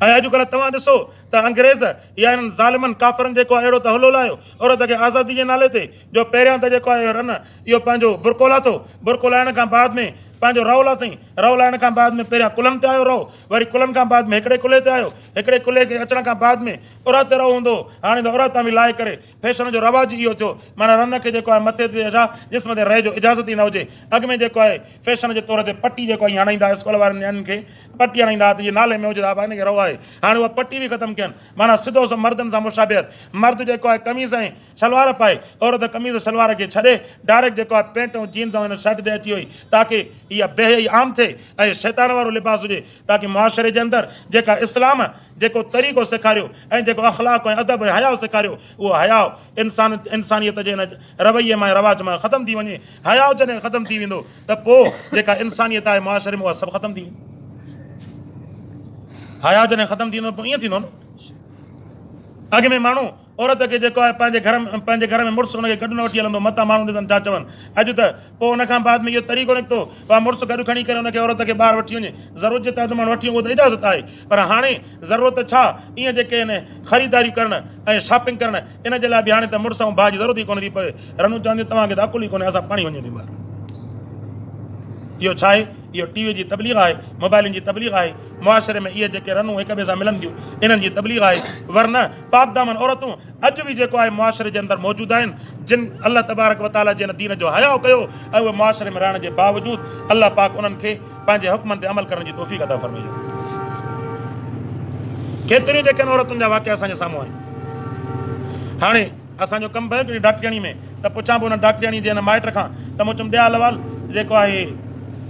ऐं अॼुकल्ह तव्हां ॾिसो त अंग्रेज़ या इन्हनि ज़ालिमनि काफ़िरनि जेको आहे अहिड़ो त हलो लायो औरत खे आज़ादी जे नाले ते, जो पहिरियां त जेको आहे रन इहो पंहिंजो बुरको लाथो, बुरको लाहिण खां बाद में पंहिंजो रओ लाथईं, रओ लाहिण खां बाद में पहिरियां कुलनि ते आयो रओ, वरी कुलनि खां बाद में हिकिड़े कुले ते आयो, हिकिड़े कुले खे अचण खां बाद में उरह ते रओ हूंदो, हाणे त उरह तां बि लाहे करे फैशन जो रवाज इहो थियो, माना रन खे जेको आहे मथे ते छा जिस्म ते रहे जो इजाज़त ई न हुजे। अॻु में जेको आहे फैशन जे तौर ते पटी जेको आहे हणाईंदा स्कूल वारनि नियाणियुनि खे पटी हणाईंदा त इहे नाले में हुजे हा हिनखे रओ आहे, हाणे उहा पटी बि ख़तमु कयनि, माना सिधो सो मर्दनि सां मुशाबियत, मर्द जेको आहे कमीज़ ऐं शलवार पाए, औरत कमीज़ शलवार खे छॾे डायरेक्ट जेको आहे पैंट ऐं जीन्स ऐं हिन शर्ट ते अची वई, ताकी इहा बेहयाई आम थिए ऐं शैतान वारो लिबास हुजे, ताकी मुआशरे जे अंदरि जेका इस्लाम जेको तरीक़ो सेखारियो ऐं जेको अख़लाक ऐं अदब ऐं हयाउ सेखारियो, उहो हयाउ इंसानियत जे हिन रवैये मां रवाज मां ख़तमु थी वञे। हयाउ जॾहिं ख़तमु थी वेंदो त पोइ जेका इंसानियत आहे मुआशरे में उहा सभु ख़तमु थी वेंदी। हयाउ जॾहिं ख़तमु थींदो पोइ ईअं थींदो न, अॻु में माण्हू औरत खे जेको आहे पंहिंजे घर में मुड़ुसु हुनखे गॾु न वठी हलंदो, मतां माण्हू ॾिसनि छा चवनि। अॼु त पोइ हुन खां बाद में इहो तरीक़ो निकितो उहा मुड़ुसु गॾु खणी करे हुनखे औरत खे ॿाहिरि वठी वञे, ज़रूरत जे तहत माण्हू वठी उहो त इजाज़त आहे, पर हाणे ज़रूरत छा ईअं जेके आहिनि ख़रीदारियूं करणु ऐं शॉपिंग करणु, इन जे लाइ बि हाणे त मुड़ुस ऐं भाउ जी ज़रूरत ई कोन थी पए। रनू चवंदी तव्हांखे त अकुल ई कोन्हे, असां पाणी वञूं थी ॿाहिरि। इहो छा आहे? इहो टीवी जी तबलीग आहे, मोबाइलनि जी तबलीग आहे, मुआशरे में इहे जेके रनूं हिक ॿिए सां मिलनि थियूं इन्हनि जी तबलीग आहे। वरना पाक दामन औरतूं अॼु बि जेको आहे मुआशरे जे अंदरि मौजूदु आहिनि, जिन अल्लाह तबारक व तआला जे दीन जो हयाउ कयो ऐं उहे मुआशरे में रहण जे बावजूदि अल्लाह पाक उन्हनि खे पंहिंजे हुक्मनि ते अमल करण जी तौफ़ीक़ अता फरमाई। केतिरियूं जेके औरतुनि जा वाक़िया असांजे साम्हूं आहिनि। हाणे असांजो कमु पियो हिकिड़ी डॉक्टरियाणी में, त पुछां पोइ हुन डॉक्टरियाणी जे हिन माइट खां, त मूं चयुमि ॾिया हलवाल जेको आहे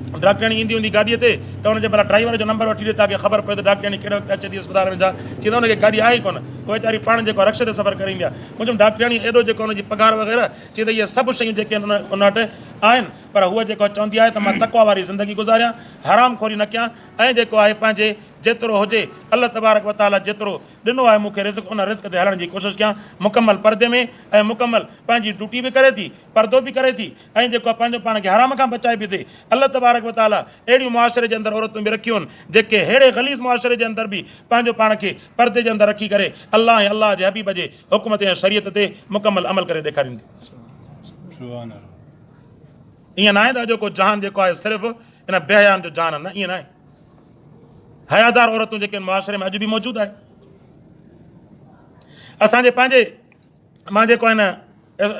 डॉक्टरियाणी ईंदी हूंदी गाॾीअ ते, त हुनजे भला ड्राइवर जो नंबर वठी ॾे ताकी ख़बर पए त डॉक्टरियाणी कहिड़े वक़्तु अचे थी अस्पताल में। जा चई त हुनखे गाॾी आहे ई कोन, उहा वीचारी पाण जेको रिक्शे ते सफ़र करे ईंदी आहे। मूं चयुमि डॉक्टरियाणी एॾो जेको हुनजी पघार वग़ैरह, चई त इहे सभु शयूं जेके उन वटि आहिनि, पर हूअ जेको चवंदी आहे त मां तक़वा वारी ज़िंदगी गुज़ारियां, हराम खोरी न कयां, ऐं जेको आहे पंहिंजे जेतिरो हुजे अल्लाह तबारक व तआला जेतिरो ॾिनो आहे मूंखे रिज़्क़, उन रिज़्क़ ते हलण जी कोशिशि कयां, मुकमल परदे में, ऐं मुकमल पंहिंजी ड्यूटी बि करे थी, परदो बि करे थी, ऐं जेको आहे पंहिंजो पाण खे हराम खां बचाए बि थिए। अल्लाह तबारक व तआला अहिड़ियूं मुआशरे जे अंदरि औरतूं बि रखियूं आहिनि जेके अहिड़े ग़लीज़ मुआशरे जे अंदरि बि पंहिंजो पाण खे परदे जे अंदरि रखी करे अल्लाह ऐं अल्लाह जे हबीब जे हुकुम ते ऐं शरीयत ते मुकमल अमल करे ॾेखारींदी। ईअं न आहे त अॼोको जहान जेको आहे सिर्फ़ु इन बेहयान जो जहान न, ईअं न आहे। हयादार औरतूं जेके मुआशरे में अॼु बि मौजूदु आहे। असांजे पंहिंजे मां जेको आहे न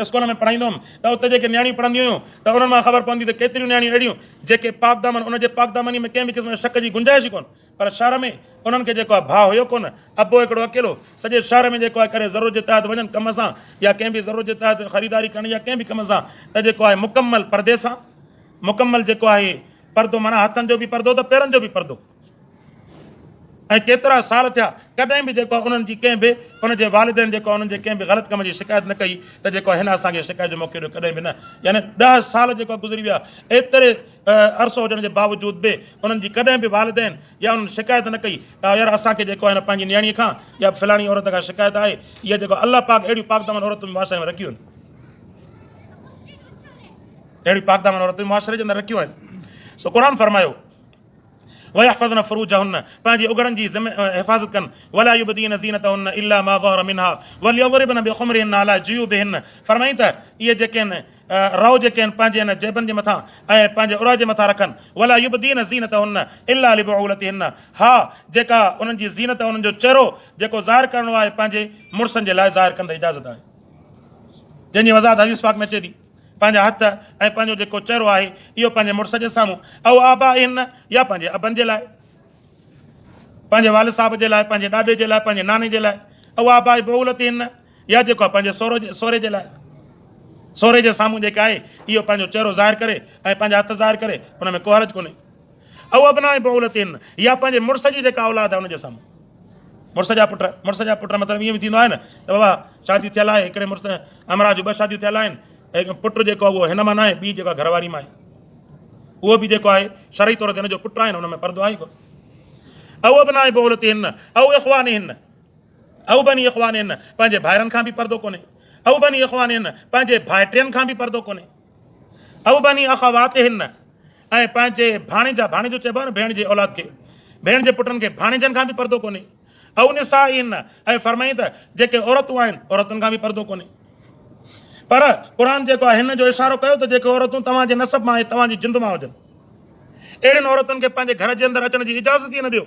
स्कूल में पढ़ाईंदो हुउमि, त उते जेके नियाणियूं पढ़ंदियूं हुयूं त उन्हनि मां ख़बर पवंदी त केतिरियूं नियाणियूं अहिड़ियूं जेके पाक दामन, उनजे पाक दामनी में कंहिं बि क़िस्म शक जी गुंजाइश ई कोन, पर शहर में उन्हनि खे जेको आहे भाउ हुयो कोन, अबो हिकिड़ो अकेलो सॼे शहर में जेको आहे करे ज़रूरत जे तहत वञनि कम सां, या कंहिं बि ज़रूरत जे तहत ख़रीदारी करणी, या कंहिं बि कम सां, त जेको आहे मुकमल परदे सां, मुकमल जेको आहे परदो, माना हथनि जो बि परदो त पेरनि जो बि परदो। ऐं केतिरा साल थिया कॾहिं बि जेको आहे उन्हनि जी कंहिं बि उनजे वालिदैन जेको आहे उन्हनि जे कंहिं बि ग़लति कम जी शिकायत न कई, त जेको हिन असांखे शिकायत जो मौक़ो ॾियो, कॾहिं बि न। यानी 10 साल जेको गुज़री विया, एतिरे अरसो हुजण जे बावजूदि बि उन्हनि जी कॾहिं बि वालिदैन या उन्हनि शिकायत न कई त यार असांखे जेको आहे न पंहिंजी नियाणीअ खां या फलाणी औरत खां शिकायत आहे। इहा जेको अल्लाह पाक अहिड़ियूं पाकदामन औरतूं मुआशरे में रखियूं आहिनि, अहिड़ियूं पाकदामन औरतूं मुआशरे जे अंदरि रखियूं आहिनि। सो क़ुरान फरमायो वयहफ़ज़न फ़ुरूजहुन्न, पंहिंजी उघड़नि जी हिफ़ाज़त कनि, वला युबदीन ज़ीनतहुन्न इल्ला मा ज़हर मिन्हा वलयज़रिबन बिख़ुमरिहिन्न अला जुयूबिहिन्न। फरमाई त इहे जेके आहिनि रओ जेके आहिनि पंहिंजे हिन जेबनि जे मथां ऐं पंहिंजे उरा जे मथां रखनि, वला युबदीन ज़ीनतहुन्न इल्ला लिबुउलतिहिन्न, हा जेका उन्हनि जी ज़ीनत, उन्हनि जो चहिरो जेको ज़ाहिर करिणो आहे पंहिंजे मुड़ुसनि जे लाइ ज़ाहिर कंदे इजाज़त आहे। जंहिंजी वज़ाहत हदीस पाक में अचे थी, पंहिंजा हथ ऐं पंहिंजो जेको चहिरो आहे इहो पंहिंजे मुड़ुस जे साम्हूं, ऐं आबा आहिनि या पंहिंजे अबनि जे लाइ, पंहिंजे वालिद साहिब जे लाइ, पंहिंजे ॾाॾे जे लाइ, पंहिंजे नाने जे लाइ, ऐं आबा बहुलत आहिनि या जेको आहे पंहिंजे सहुरे जे लाइ, सहुरे जे साम्हूं जेका आहे इहो पंहिंजो चहिरो ज़ाहिर करे ऐं पंहिंजा हथ ज़ाहिर करे, हुन में को हर्ज कोन्हे। ऐं अबना बहुलत आहिनि या पंहिंजे मुड़ुस जी जेका औलाद आहे हुनजे साम्हूं, मुड़ुस जा पुट मतिलबु ईअं बि थींदो आहे न त बाबा शादी थियल आहे, हिकिड़े मुड़ुस अमरा जूं 2 शादियूं थियल आहिनि, पुटु जेको आहे उहो हिन मां न आहे, ॿी जेका घरवारी मां आहे, उहो बि जेको आहे शरई तौर ते हिनजो पुटु आहे न, हुन में परदो आहे ई कोन। अऊ बि न आहे बहुलत हिन, अऊ इख़वान हिन, अऊ बनी इख़वान हिन, पंहिंजे भाइरनि खां बि परदो कोन्हे, अऊ बनी इख़वान हिन, पंहिंजे भाइटियुनि खां बि परदो कोन्हे, अऊ बनी अख़वात हिन, ऐं पंहिंजे भाणेजो चइबो आहे न भेण जे औलाद खे, भेण जे पुटनि खे भाणेजनि खां बि परदो कोन्हे, अऊ निसा हिन, ऐं फरमाई त जेके औरतूं आहिनि औरतुनि खां बि परदो कोन्हे। पर क़ुरान जेको आहे हिन जो इशारो कयो त जेके औरतूं तव्हांजे नसब मां ऐं तव्हांजी जिंद मां हुजनि, अहिड़ियुनि औरतुनि खे पंहिंजे घर जे अंदरि अचण जी इजाज़त ई न ॾियो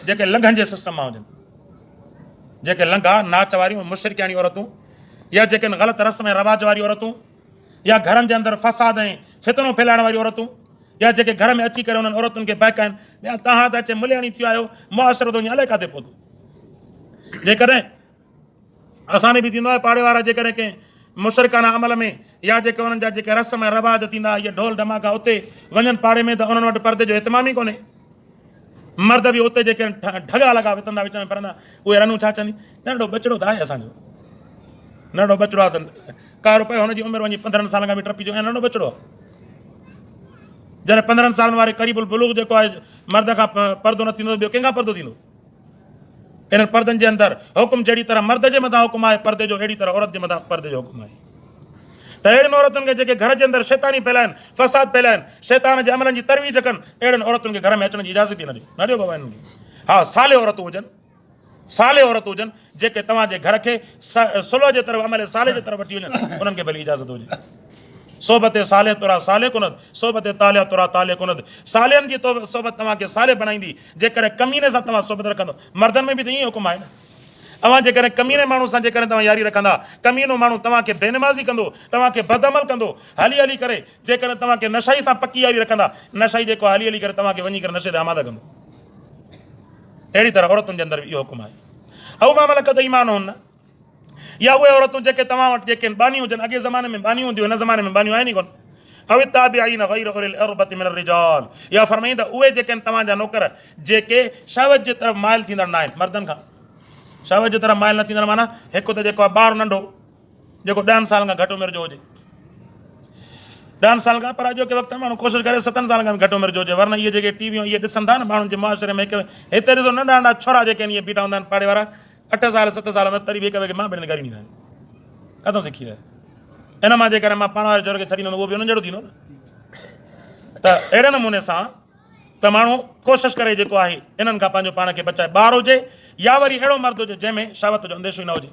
जेके लंघनि जे सिस्टम मां हुजनि, जेके लंघा नाच वारियूं मुशरिकाणी औरतूं, या जेके ग़लति रस्म ऐं रवाज वारी औरतूं, या घरनि जे अंदरि फ़साद ऐं फितनो फैलाइण वारी औरतूं, या जेके घर में अची करे उन्हनि औरतुनि खे बहकाइनि, या तव्हां त अचे मुलियाणी थी आहियो, मुआशरो त अलाए किथे पहुतो। जेकॾहिं असां में बि थींदो आहे पाड़े वारा जेकॾहिं कंहिं मुशरिकाना अमल में या जेके उन्हनि जा जेके रस्म ऐं रवाज थींदा, इहे ढोल धमाका उते वञनि पाड़े में, त उन्हनि वटि परदे जो इतमाम ई कोन्हे। मर्द बि उते जेके ढगा लॻा वितंदा विच में पढ़ंदा, उहे रनूं छा चवंदी, नंढो बचिड़ो त आहे असांजो, नंढो बचिड़ो आहे त का रुपए हुनजी उमिरि वञी 15 साल खां बि टपी जो, ऐं नंढो बचिड़ो आहे। जॾहिं 15 सालनि वारे क़रीबुल बुलूग जेको आहे मर्द खां परदो न थींदो, ॿियो कंहिंखां परदो थींदो? इन्हनि परदनि जे अंदरि हुकुम जहिड़ी तरह मर्द जे मथां हुकुम आहे परदे जो, अहिड़ी तरह औरत जे मथां परदे जो हुकुम आहे। त अहिड़ियुनि औरतुनि खे जेके घर जे अंदरि शैतानी फैलाइनि, फ़साद फैलाइनि, शैतान जे अमलनि जी तरवीज कनि, अहिड़ियुनि औरतुनि खे घर में अचण जी इजाज़त ई न ॾियो बाबा हिननि खे। हा, साले औरतूं हुजनि, साले औरतूं हुजनि जेके तव्हांजे घर खे सुलह जे तरफ़, अमल साले जे तरफ़ वठी वञनि, उन्हनि खे भली इजाज़त हुजे। सोबत साले तुरा साले कुनद, सोबत तालिया तुरा ताले कुनद। सालेनि जी सोबत तव्हांखे साले बणाईंदी जेकर कमीने सां तव्हां सोबत रखंदो। मर्दनि में बि त ईअं हुकुम आहे न। अवां जेकर कमीने माण्हू सां जेकर तव्हां यारी रखंदा, कमीनो माण्हू तव्हांखे बेनमाज़ी कंदो, तव्हांखे बदअमल कंदो, हली हली करे जेकर तव्हांखे नशाई सां पकी यारी रखंदा, नशाई जेको हली हली करे तव्हांखे वञी करे नशे ते आमादा कंदो। अहिड़ी तरह औरतुनि जे अंदरि इहो हुकुम आहे। ऐं मामला कदे ईमान हुन न, या उहे औरतूं जेके तव्हां वटि जेके बानियूं हुजनि, अॻे ज़माने में बानियूं हूंदियूं, हिन ज़माने में बानियूं आहिनि ई कोन। या फरमाईंदा उहे जेके आहिनि तव्हांजा नौकर जेके शहवत जे तरफ़ माइल थींदड़ न आहिनि, मर्दनि खां शहवत जे तरफ़ माइल न थींदड़ माना हिकु त जेको आहे ॿारु नंढो जेको 10 साल खां घटि उमिरि जो हुजे, 10 साल खां, पर अॼु के वक़्तु माण्हू कोशिशि करे 7 साल खां बि घटि उमिरि जो हुजे। वरना इहे जेके टीवियूं इहे ॾिसनि था न माण्हुनि जे मुआशिरे में, हिते ॾिसो नंढा नंढा छोरा जेके आहिनि इहे बीठा हूंदा आहिनि पाड़े वारा, 8 साल 7 साल में तरी बि हिक ॿिए खे मां भेण ॻाल्हि ॾींदा आहिनि। किथां सिखी रहिया? इन मां जेकर मां पाण वारे चोर खे छॾींदुमि उहो बि उन जहिड़ो थींदो न। त अहिड़े नमूने सां त माण्हू कोशिशि करे जेको आहे इन्हनि खां पंहिंजो पाण खे बचाए। ॿार हुजे या वरी अहिड़ो मर्द हुजे जंहिंमें शहवत जो अंदेशो ई न हुजे।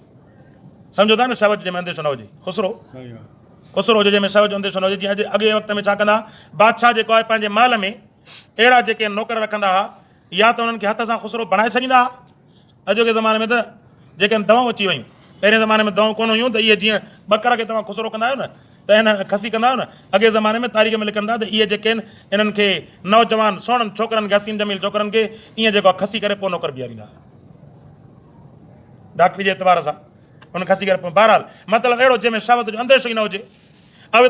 सम्झो था न, शहवत जंहिंमें अंदेशो न हुजे, खुसरो हुजे जंहिंमें शहवत जो अंदेशो न हुजे। जीअं अॻे वक़्त में छा कंदा, बादशाह जेको आहे पंहिंजे महल में अहिड़ा जेके नौकर रखंदा हुआ, या त उन्हनि खे हथ सां खुसरो बणाए छॾींदा हुआ। अॼोके ज़माने में त जेके दवाऊं अची वियूं, पहिरें ज़माने में दवाऊं कोन हुयूं, त इहे जीअं बकर खे तव्हां खुसरो कंदा आहियो न, त हिन खसी कंदा आहियो न, अॻे ज़माने में तारीख़ में लिखंदा त इहे जेके आहिनि इन्हनि खे नौजवान सुहिणनि छोकिरनि खे, हसीन जमील छोकिरनि खे ईअं जेको आहे खसी करे पोइ नौकर बीहारींदा हुआ डॉक्टरी जे एतबार सां, उन खसी करे पोइ। बहरहाल मतिलबु अहिड़ो जंहिंमें शहवत जो अंदेशो ई न हुजे। पर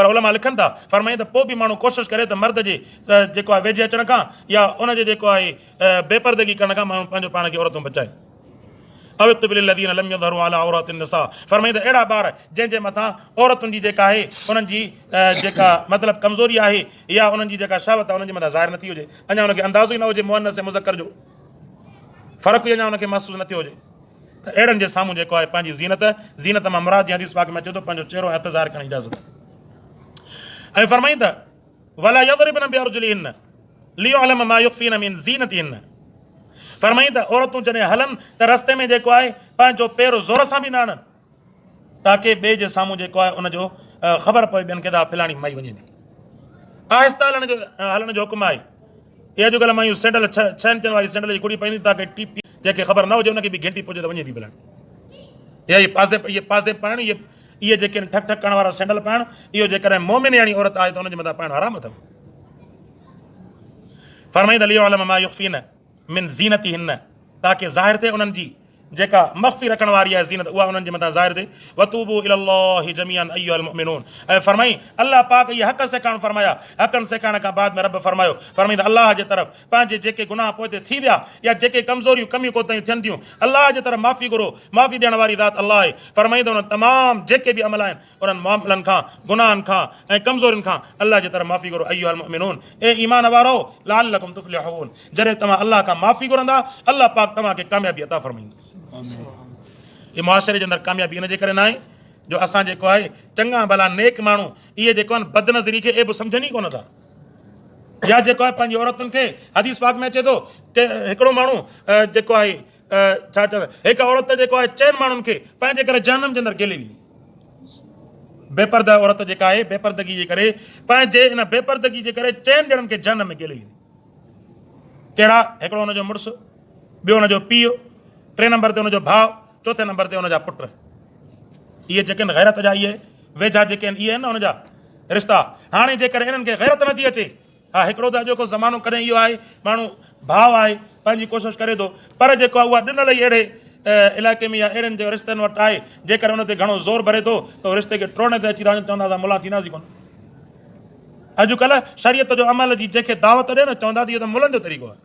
उलमा लिखनि था, फरमाईं त पोइ बि माण्हू कोशिशि करे त मर्द जे जेको आहे वेझे अचण खां या उनजे जेको आहे बेपर्दगी करण खां माण्हू पंहिंजो पाण खे औरतूं बचाए। फरमाईं त अहिड़ा ॿार जंहिंजे मथां औरतुनि जी जेका आहे उन्हनि जी जेका मतिलबु कमज़ोरी आहे या उन्हनि जी जेका शहवत आहे उन्हनि जे मथां ज़ाहिर नथी हुजे, अञा उनखे अंदाज़ो ई न हुजे मुअन्नस ऐं मुज़क्कर जो फ़र्क़ु ई अञा उनखे महसूसु न थियो हुजे, त अहिड़नि जे साम्हूं जेको आहे पंहिंजी ज़ीनत मां मुराद जी हदीस पाक में अचे थो पंहिंजो चहिरो हथ ज़ाहिर करण जी इजाज़त। ऐं फरमाईं त वला यज़रिबन बिअरजुलिहिन्न लियुअलम मा युख़फ़ीन मिन ज़ीनतिहिन्न। फरमाईं त औरतूं जॾहिं हलनि त रस्ते में जेको आहे पंहिंजो पेर ज़ोर सां बि न हणनि, ताकी ॿिए जे साम्हूं जेको आहे उनजो ख़बर पए ॿियनि खे त फलाणी माई वञे थी। आहिस्ता हलण जो हुकुम आहे। इहे अॼुकल्ह मायूं सैंडल 6 इंचनि वारी सैंडल जी कुड़ी पाईंदी ताकी टीपी जंहिंखे ख़बर न हुजे उनखे बि घंटी पुॼे त वञे थी फलाणी। या इहे पासे पाइणु, इहे जेके ठक ठक करण वारा सैंडल पाइणु, इहो जेकॾहिं मोमिन यानी औरत आहे त उनजे मथां पाइणु हराम अथव। फरमाईं त लियुअलम मा युख़फ़ीन मिन ज़ीनतिहिन्न, ताकी ज़ाहिर थिए उन्हनि जी जेका मख़फ़ी रखण वारी आहे ज़ीनत, उहा उन्हनि जे मथां ज़ाहिर थिए। वतूबू इलल्लाहि जमीअन अय्युहल मुमिनून। ऐं फरमाईं अल्लाह पाक इहे हक़ सेखारणु फरमाया, हक़नि सेखारण खां बाद में रब फरमायो, फरमाईं त अल्लाह जे तरफ़ पंहिंजे जेके गुनाह पोइ थी विया या जेके कमज़ोरियूं कमियूं कोताहियूं थियनि थियूं, अल्लाह जे तरफ़ माफ़ी घुरो, माफ़ी ॾियण वारी ज़ात अल्लाह आहे। फरमाईं त उन्हनि तमामु जेके बि अमल आहिनि उन्हनि मामलनि खां, गुनाहनि खां ऐं कमज़ोरियुनि खां अल्लाह जे तरफ़ माफ़ी घुरो। अय्युहल मुमिनून, ए ईमान वारो, लअल्लकुम तुफ़्लिहून, जॾहिं तव्हां अल्लाह खां माफ़ी घुरंदा अल्लाह पाक तव्हांखे कामयाबी अता फरमाईंदो। इहे मुआशिरे जे अंदरि कामयाबी इन जे करे न आहे जो असां जेको आहे चङा भला नेक माण्हू इहे जेको आहे बदनज़री खे एब सम्झनि ई कोन था, या जेको आहे पंहिंजी औरतुनि खे हदीस पाक में अचे थो की हिकिड़ो माण्हू जेको आहे छा चवंदा, हिकु औरत जेको आहे 4 माण्हुनि खे पंहिंजे करे जहन्नम जे अंदरि गेले विधी। बेपर्दा औरत जेका आहे बेपर्दगी जे करे, पंहिंजे इन बेपर्दगी जे करे 4 ॼणनि खे जहन्नम में गेले विधी। कहिड़ा? हिकिड़ो हुनजो मुड़ुसु, ॿियो हुनजो पीउ, 3 नंबर ते हुनजो भाउ, 4 नंबर ते हुनजा पुट। इहे जेके आहिनि गैरत जा, इहे वेझा जेके आहिनि इहे आहिनि न हुनजा रिश्ता। हाणे जेकर इन्हनि खे गैरत नथी अचे, हा हिकिड़ो त अॼोको ज़मानो कॾहिं इहो आहे माण्हू भाउ आहे पंहिंजी कोशिशि करे थो, पर जेको आहे उहा ॾिनल ई अहिड़े इलाइक़े में या अहिड़नि जे रिश्तनि वटि आहे जेकर हुन ते घणो ज़ोर भरे थो त रिश्ते खे टोड़ने ते अची था वञनि, चवंदा मुला थींदासीं कोन। अॼुकल्ह शरीयत जो अमल जी जंहिंखे दावत ॾिए न चवंदा इहो त मुलनि जो तरीक़ो आहे,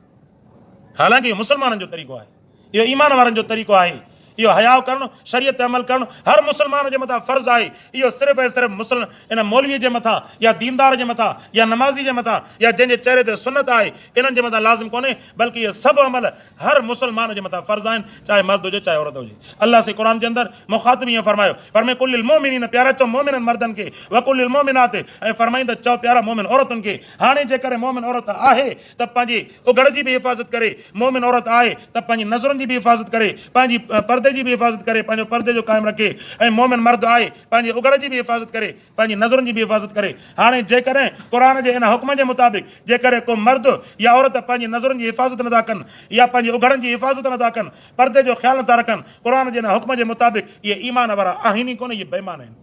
हालांकि इहो मुस्लमाननि जो तरीक़ो आहे, इहो ईमान वारनि जो तरीक़ो आहे। इहो हयाउ करणु, शरीयत ते अमल करणु हर मुस्लमान जे मथां फ़र्ज़ु आहे। इहो सिर्फ़ु ऐं सिर्फ़ु इन मौलवीअ जे मथां या दीनदार जे मथां या नमाज़ी जे मथां या जंहिंजे चहिरे ते सुनत आहे इन्हनि जे मथां लाज़िम कोन्हे, बल्कि इहे सभु अमल हर मुस्लमान जे मथां फ़र्ज़ु आहिनि, चाहे मर्द हुजे चाहे औरत हुजे। अल्लाह से क़ुरान जे अंदरि मुख़ातिब ईअं फरमायो, फरमाए कुल्लिल मोमिनीन, प्यारा चओ मोमिननि मर्दनि खे, वकुल्लिल मोमिनात, ऐं फरमाईंदा चओ प्यारा मोमिन औरतुनि खे। हाणे जेकर मोमिन औरत आहे त पंहिंजी उघड़ जी बि हिफ़ाज़त करे, मोमिन औरत आहे त पंहिंजी नज़रुनि जी बि हिफ़ाज़त करे, पंहिंजी पर्दे पर्दे जी बि हिफ़ाज़त करे, पंहिंजो पर्दे जो क़ाइमु रखे, ऐं मोमिन मर्द आहे पंहिंजी उघड़ जी बि हिफ़ाज़त करे, पंहिंजी नज़रुनि जी बि हिफ़ाज़त करे। हाणे जेकॾहिं क़ुर जे इन हुक्म जे मुताबिक़ जेकॾहिं को मर्द या औरत पंहिंजी नज़रुनि जी हिफ़ाज़त नथा कनि या पंहिंजी उघड़नि जी हिफ़ाज़त नथा कनि, पर्दे जो ख़्यालु नथा रखनि क़ुर जे इन हुक्म जे मुताबिक़, इहे ईमान वारा आहिनि ई कोन, इहे बेईमान आहिनि।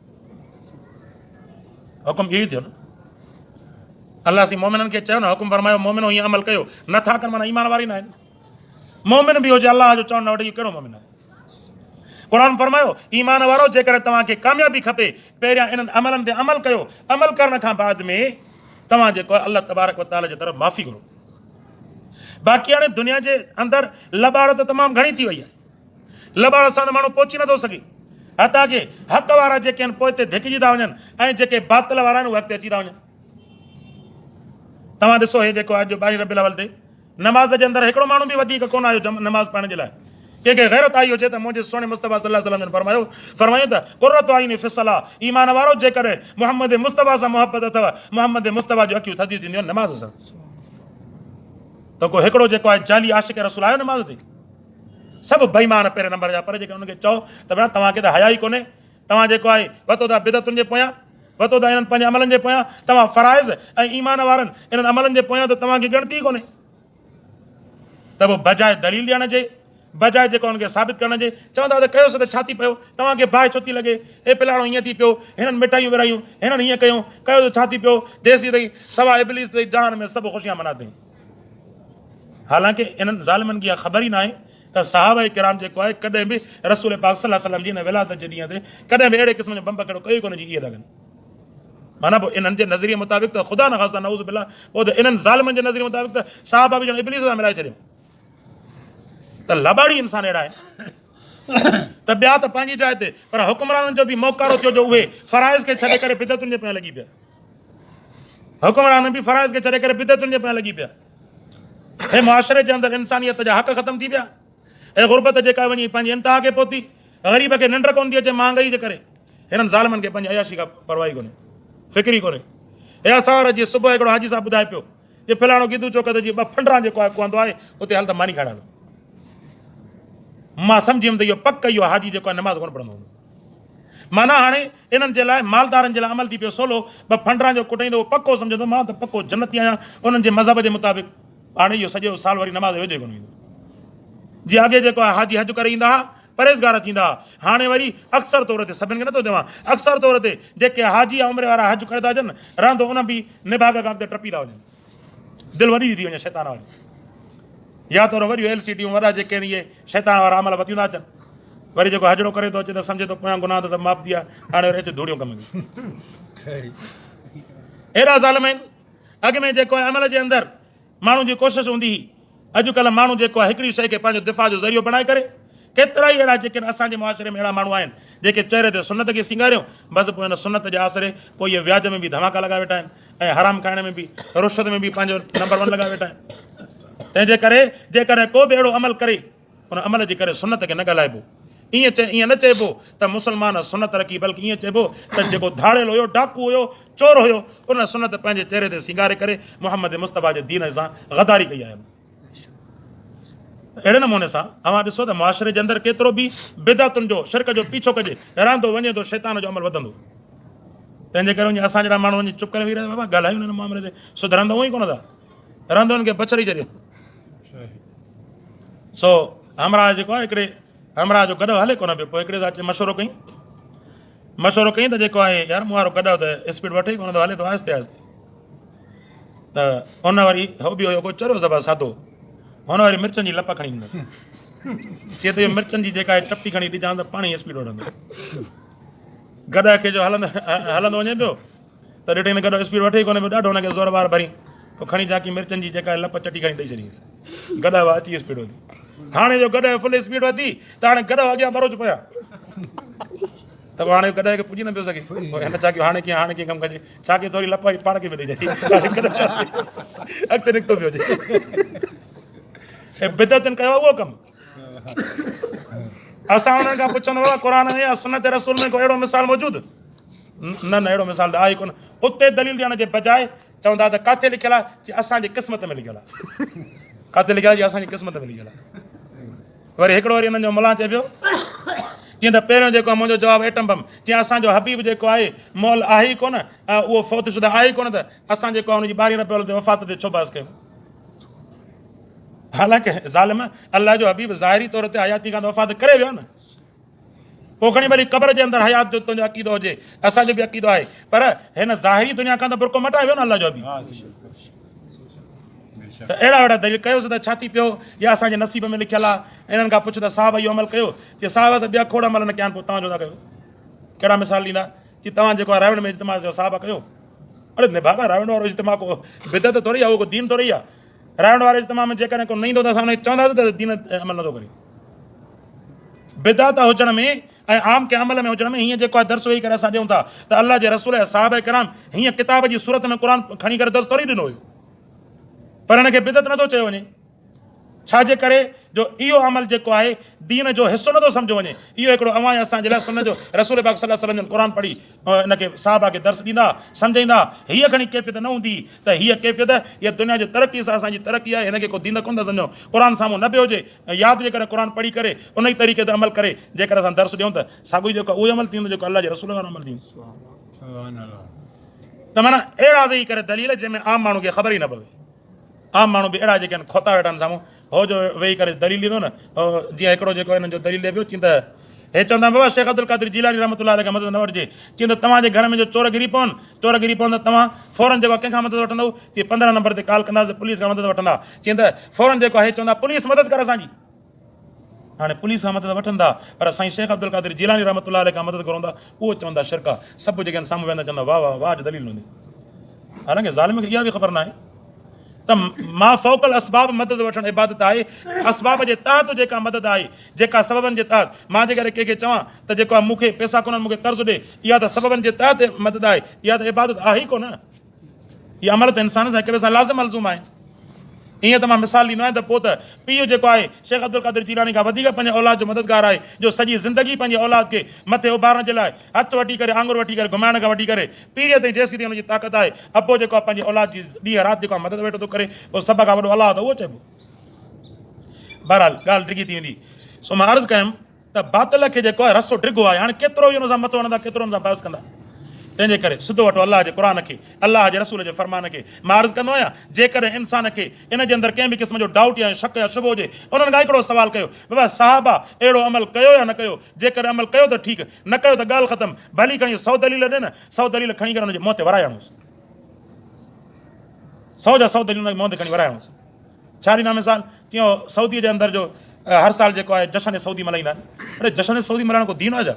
हुकुम इहो ई थियो न, अलाह सी मोमिननि खे चयो न, हुकुम फरमायो मोमिनो हीअं अमल कयो, नथा कनि माना ईमान वारी न आहिनि। मोमिन बि हुजे अलाह जो चवण न वठे, इहो कहिड़ो मोमिन आहे? क़ुर फरमायो ईमान वारो जेकॾहिं तव्हांखे कामयाबी खपे, पहिरियां इन्हनि अमलनि ते अमल कयो, अमल करण खां बाद में तव्हां जेको आहे अल्लाह तबारक व तआला जे तरफ़ माफ़ी घुरो। बाक़ी हाणे दुनिया जे अंदरि लॿाड़ त तमामु घणी थी वई आहे, लॿाड़ सां त माण्हू पहुची नथो सघे, हता की हक़ वारा जेके आहिनि पोइ हिते धिकिजी था वञनि ऐं जेके बातिल वारा आहिनि उहे अॻिते अची था वञनि। तव्हां ॾिसो, हे जेको अॼु 22 रबीउल अव्वल ते नमाज़ जे अंदरि हिकिड़ो माण्हू बि वधीक कोन आयो नमाज़ पढ़ण जे लाइ। कंहिंखे गैरत आई हुजे त मुंहिंजे सुहिणे मुस्तफ़ा सल्लल्लाहु अलैहि वसल्लम फरमायो त क़ुर्रतु आइनी फी सलाह, ईमान वारो जेकॾहिं मोहम्मद मुस्तफ़ा सां मोहबत अथव, मोहम्मद मुस्तफ़ा जूं अखियूं थधियूं थींदियूं आहिनि नमाज़ सां। त को हिकिड़ो जेको आहे जाली आशिक़ रसूल आयो नमाज़ ते? सभु बेईमान पहिरें नंबर जा। पर जेके हुनखे चओ त भेण तव्हांखे त हया ई कोन्हे, तव्हां जेको आहे वरितो था बिदतुनि जे पोयां, वरितो था इन्हनि पंहिंजे अमलनि जे पोयां, तव्हां फ़राइज़ ऐं ईमान वारनि इन्हनि अमलनि जे पोयां त तव्हांखे ॻणती ई कोन्हे। त पोइ बजाए दलील ॾियण जे, बजाए जेको हुनखे साबित करण जे, चवंदा त कयोसीं त छा थी पियो, तव्हांखे बाहि छो थी लॻे, हे पिलाणो हीअं थी पियो, हिननि मिठाइयूं विरायूं, हिननि हीअं कयूं, कयो त छा थी पियो, देसी अथई सवा इब्लीस अथई, जहान में सभु ख़ुशियां मना अथई। हालांकि इन्हनि ज़ालिमनि खे इहा ख़बर ई न आहे त सहाबा किराम जेको आहे कॾहिं बि रसूल पाक सल्लल्लाहु अलैहि वसल्लम जी हिन विलादत जे ॾींहं ते कॾहिं बि अहिड़े क़िस्म जो बम कहिड़ो कयो कोन जी इहे था कनि। माना पोइ इन्हनि जे नज़रिए मुताबिक़ त ख़ुदा न ख़ास्ता नऊज़ बिल्लाह, पोइ त इन्हनि ज़ालिमनि जे नज़रिए मुताबिक़ त सहाबा बि ॼण इब्लीस सां मिलाए छॾियो। त लॿाड़ी इंसान अहिड़ा आहिनि त ॿिया त पंहिंजी जाइ ते, पर हुकुमराननि जो बि मोकारो थियो जो उहे फ़राइज़ खे छॾे करे बिदतुनि जे पिया लॻी पिया। हुकुमरान बि फ़राइज़ खे छॾे करे बिदतुनि जे पिया लॻी पिया। हे मुआशरे जे अंदरि इंसानियत जा हक़ ख़तमु थी पिया, ऐं गुरबत जेका वञी पंहिंजी इंतिहा खे पहुती, ग़रीब खे निंड कोन थी अचे महांगाई जे करे। हिननि ज़ालिमनि खे पंहिंजी अयाशी खां परवाही कोन्हे, फ़िक्री कोन्हे। हे असां जीअं सुबुह हिकिड़ो हाजी साहब ॿुधाए पियो जे फलाणो गिदू चौक ते जीअं 2 फंडरा जेको आहे पवंदो आहे, उते हल त मानी खाइण हलो। मां सम्झी वियुमि त इहो पक इहो हाजी जेको आहे नमाज़ कोन पढ़ंदो हूंदो। माना हाणे इन्हनि जे लाइ मालदारनि जे लाइ अमल थी पियो सोलो, 2 फंडरा जो कुटाईंदो पको सम्झंदो मां त पको जन्नती आहियां उन्हनि जे मज़हब जे मुताबिक़। हाणे इहो सॼो साल वरी नमाज़ वेझे कोन ईंदो। जीअं अॻे जेको आहे हाजी हज करे ईंदा हुआ, परहेज़गार थींदा हुआ, हाणे वरी अक्सर तौर ते, सभिनि खे नथो चवां, अक्सर तौर ते जेके हाजी ऐं उमिरि वारा हज करे था अचनि, रहंदो उन बि निभाग खां अॻिते टपी था वञनि, दिलि वॾी थी वञे शैतान वारी। या त वरी LCDूं वॾा जेके आहिनि इहे शैतान वारा अमल वधी था अचनि, वरी जेको हजड़ो करे थो अचे त सम्झे थो पोयां गुनाह त सभु माफ़ थी विया, हाणे वरी अचे धूड़ियूं कम अहिड़ा ज़ालिम आहिनि। अॻ में जेको आहे अमल जे अंदरि माण्हू जी कोशिशि हूंदी हुई, अॼुकल्ह माण्हू जेको आहे हिकिड़ी शइ खे पंहिंजो दिफ़ा जो ज़रियो बणाए करे, केतिरा ई अहिड़ा जेके असांजे मुआशरे में अहिड़ा माण्हू आहिनि जेके चहिरे ते सुनत खे सिंगारियो, बसि पोइ हिन सुनत जे आसिरे पोइ इहे व्याज में बि धमाका लॻाए वेठा आहिनि ऐं हराम खाइण में बि, रुश्वत में बि पंहिंजो नंबर 1 लॻाए वेठा आहिनि। तंहिंजे करे जेकॾहिं को बि अहिड़ो अमल करे, उन अमल जे करे सुनत खे न ॻाल्हाइबो। ईअं न चइबो त मुस्लमान सुनत रखी, बल्कि ईअं चइबो त जेको धाड़ियल हुयो, डाकू हुयो, चोर हुयो, उन सुनत पंहिंजे चहिरे ते सिंगारे करे मोहम्मद मुस्तफ़ा जे दीन सां गदारी कई आहे। अहिड़े नमूने सां अवां ॾिसो त मुआशरे जे अंदरि केतिरो बि बिदअतुनि जो, शिरक जो पीछो कजे, रहंदो वञे थो शैतान जो अमल वधंदो। तंहिंजे करे वञी असां जहिड़ा माण्हू वञी चुप करे वेही रहिया, बाबा ॻाल्हायूं हिन मामले ते, सुधरंदो ई कोन था, रहंदो हुननि खे बचड़ी छॾियो। सो हमरा जेको आहे हिकिड़े हमरा जो गॾु हले कोन पियो, पोइ हिकिड़े सां मशवरो कई त जेको आहे यार मूं वारो गॾु त स्पीड वठे ई कोन थो, हले थो आहिस्ते आहिस्ते। त उन वरी हो बि हुयो, कोई चरियो ज़बा साधो, हुन वरी मिर्चनि जी लप खणी ईंदुसि, चए त इहो मिर्चनि जी जेका आहे चपटी खणी ॾिजां त पाणी स्पीड वठंदो। गॾ खे जो हलंदो वञे पियो त ॾिठईं त गॾु स्पीड वठे ई कोन्हे पियो, ॾाढो हुनखे ज़ोर वार भरी, पोइ खणी जाकी मिर्चनि जी जेका आहे लप चटी खणी ॾेई छॾींसि, गॾ अची स्पीड वधी। हाणे जो गॾु फुल स्पीड वधी त हाणे गॾु अॻियां बरोच पिया, त पोइ हाणे गॾु खे पुॼी न पियो सघे। हिन छा कयो, हाणे कीअं कमु कजे, छा की थोरी लप पाण खे बि ॾेई छॾी, अॻिते निकितो पियो हुजे। ऐं बिदअतुनि कयो उहो कमु। असां हुननि खां पुछंदो बाबा क़ुर में या सुन्नत रसूल में को अहिड़ो मिसाल मौजूदु? न अहिड़ो मिसाल त आहे कोन। उते दलील ॾियण जे बजाए चवंदा त किथे लिखियलु आहे, जे असांजी क़िस्मत में लिखियलु आहे, किथे लिखियलु आहे, जे असांजी क़िस्मत में लिखियलु आहे। वरी हिकिड़ो वरी हुननि जो मुला चए पियो जीअं त पहिरियों जेको आहे मुंहिंजो जवाबु एटम बम, जीअं असांजो हबीब जेको आहे मौल आहे ई कोन, उहो फ़ौत शुदा आहे ई कोन, त असां जेको आहे हुनजी 12 रबीउल ते वफ़ात ते छो बहस कयूं? हालांकि ज़ालिम अलाह जो हबीब ज़ाहिरी तौर ते हयाती खां त वफ़ात करे वियो न, पोइ खणी वरी क़ब्र जे अंदरि हयात जो तुंहिंजो अक़ीदो हुजे, असांजो बि अक़ीदो आहे, पर हिन ज़ाहिरी दुनिया खां त बुरको मटाए वियो न अलाह जो हबीब। त अहिड़ा दलील कयोसीं त छा थी पियो, या असांजे नसीब में लिखियल आहे। इन्हनि खां पुछ त साहब इहो अमल कयो, की साहब त ॿिया खोड़ अमल न कया आहिनि, पोइ तव्हांजो था कयो। कहिड़ा मिसाल ॾींदा की तव्हां जेको आहे रावण में इज्तिमा जो साहब कयो? अड़े न बाबा, रावण वारो इज्तिमा को बिदत थोरी आहे, उहो को दीन थोरी आहे। रावण वारे इज्तिमा में जेकॾहिं को न ईंदो त असां हुनखे चवंदासीं त दीन अमल नथो करे। बिदत हुजण में ऐं आम के अमल में हुजण में हीअं जेको आहे दर्स वेही करे असां ॾियूं था त अलाह जे रसूल साहब किराम हीअं किताब जी सूरत में क़ुर खणी करे दर्स थोरी ॾिनो हुयो, पर हिनखे बिदत नथो चयो वञे। छाजे करे? जो इहो अमल जेको आहे दीन जो हिसो नथो सम्झो वञे। इहो हिकिड़ो अवां असांजे लाइ सुन जो रसूल पाक सल्लल्लाहु अलैहि वसल्लम क़ुर पढ़ी हिनखे साहबा खे दर्स ॾींदा, सम्झाईंदा, हीअ खणी कैफ़ियत न हूंदी त हीअ कैफ़ियत इहा दुनिया जी तरक़ी सां असांजी तरक़ी आहे, हिनखे को दीन कोन था सम्झो। क़ुर साम्हूं न पियो हुजे, यादि जे करे क़ुर पढ़ी करे उन ई तरीक़े ते अमल करे जेकर असां दर्स ॾियूं त साॻियो जेको उहो अमल थींदो जेको अलाह जे रसूल वारो अमल थींदो। त माना अहिड़ा वेही करे दलील जंहिंमें आम माण्हू खे ख़बर ई न पवे। आम माण्हू बि अहिड़ा जेके आहिनि खोता वेठा आहिनि साम्हूं, हो जो वेही करे दलील ॾींदो न, जीअं हिकिड़ो जेको हिननि जो दलील ॾिए पियो, चई त हे चवंदा बाबा शेख अब्दुल क़ादिर जीलानी रहमतुल्लाह अलैह खां मदद न वठिजे। चई त तव्हांजे घर में जो चोरगिरी पवनि त तव्हां फ़ौरन जेको कंहिंखां मदद वठंदव? चई 15 नंबर ते कॉल कंदासीं, पुलिस खां मदद वठंदा। चई त फ़ौरन जेको आहे चवंदा पुलिस मदद कर असांजी। हाणे पुलिस खां मदद वठंदा, पर साईं शेख अब्दुल क़ादिर जीलानी रहमतुल्लाह अलैह खां मदद घुरंदा, उहो चवंदा शिरक आहे। सभु जेके आहिनि साम्हूं वेंदा चवंदा वाह वाह वाह दलील हूंदी। हालांकि ज़ालिम खे इहा बि ख़बर न आहे त मां फ़ौकल असबाब मदद वठणु इबादत आहे। असबाब जे तहत जेका मदद आहे, जेका सबबनि जे तहत, मां जेकॾहिं कंहिंखे चवां त जेको आहे मूंखे पैसा कोन्हनि, मूंखे कर्ज़ु ॾे, इहा त सबबनि जे तहत मदद आहे, इहा त इबादत आहे ई कोन। इहा अमल त इंसान सां हिक ॿिए सां लाज़िम मलज़ूम आहे। ईअं त मां मिसाल ॾींदो आहियां त पोइ त पीउ जेको आहे शेख अब्दुल क़ादिर जीलानी खां वधीक पंहिंजे औलाद जो मददगार आहे, जो सॼी ज़िंदगी पंहिंजे औलाद खे मथे उभारण जे लाइ हथु वठी करे, आंगुर वठी करे, घुमाइण खां वठी करे पीढ़ीअ ताईं जेसीं ताईं हुनजी ताक़त आहे, अबो जेको आहे पंहिंजे औलाद जी ॾींहं राति जेको आहे मदद वेठो थो करे, पोइ सभ खां वॾो अलाह त उहो चइबो। बहरहाल ॻाल्हि डिघी थी वेंदी। सो मां अर्ज़ु कयुमि त बातिल खे जेको आहे रस्तो डिघो आहे। हाणे केतिरो बि हुन सां मथो हणंदा, केतिरो हुन सां बहस कंदा, तंहिंजे करे सिधो वठो अलाह जे क़ुर खे, अलाह जे रसूल जे फरमान खे। मां अर्ज़ु कंदो आहियां जेकॾहिं इंसान खे इन जे अंदरि कंहिं बि क़िस्म जो डाउट या शक या शुबो हुजे, उन्हनि खां हिकिड़ो सवाल कयो, बाबा साहबा अहिड़ो अमल कयो या न कयो? जेकॾहिं अमल कयो त ठीकु, न कयो त ॻाल्हि ख़तमु। भली खणी 100 दलील ॾे न, 100 दलील खणी करे हुनजे मुंहं ते वराए हणोसि, 100 जा 100 दलील हुनजे मुंहं ते खणी वराए हणोसि। छा ॾींदा मिसाल? तीअं सऊदीअ जे अंदरि जो हर साल जेको आहे जशन सऊदी मल्हाईंदा आहिनि। अरे जशन सऊदी मल्हाइण को दीन आहे छा?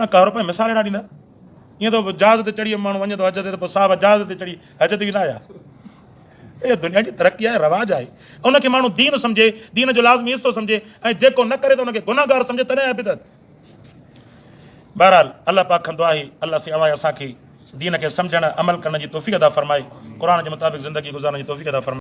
का रुपए मिसाल अहिड़ा ॾींदा। ईअं त जहाज़ ते चढ़ी माण्हू वञे थो हज ते, त पोइ साहब जहाज़ ते चढ़ी हज ते वेंदा हुया? इहा दुनिया जी तरक़ी आहे, रवाज आहे। उनखे माण्हू दीन सम्झे, दीन जो लाज़मी हिसो सम्झे, ऐं जेको न करे त उनखे गुनाहगार सम्झे, तॾहिं आहे बिदत। बहरहाल अलाह पाक कंदो आहे, अलाह सवाइ असांखे दीन खे सम्झण अमल करण जी तौफ़ीक़ अता फरमाए, क़ुर जे मुताबिक़ ज़िंदगी गुज़ारण जी तौफ़ीक़ अता फरमाए।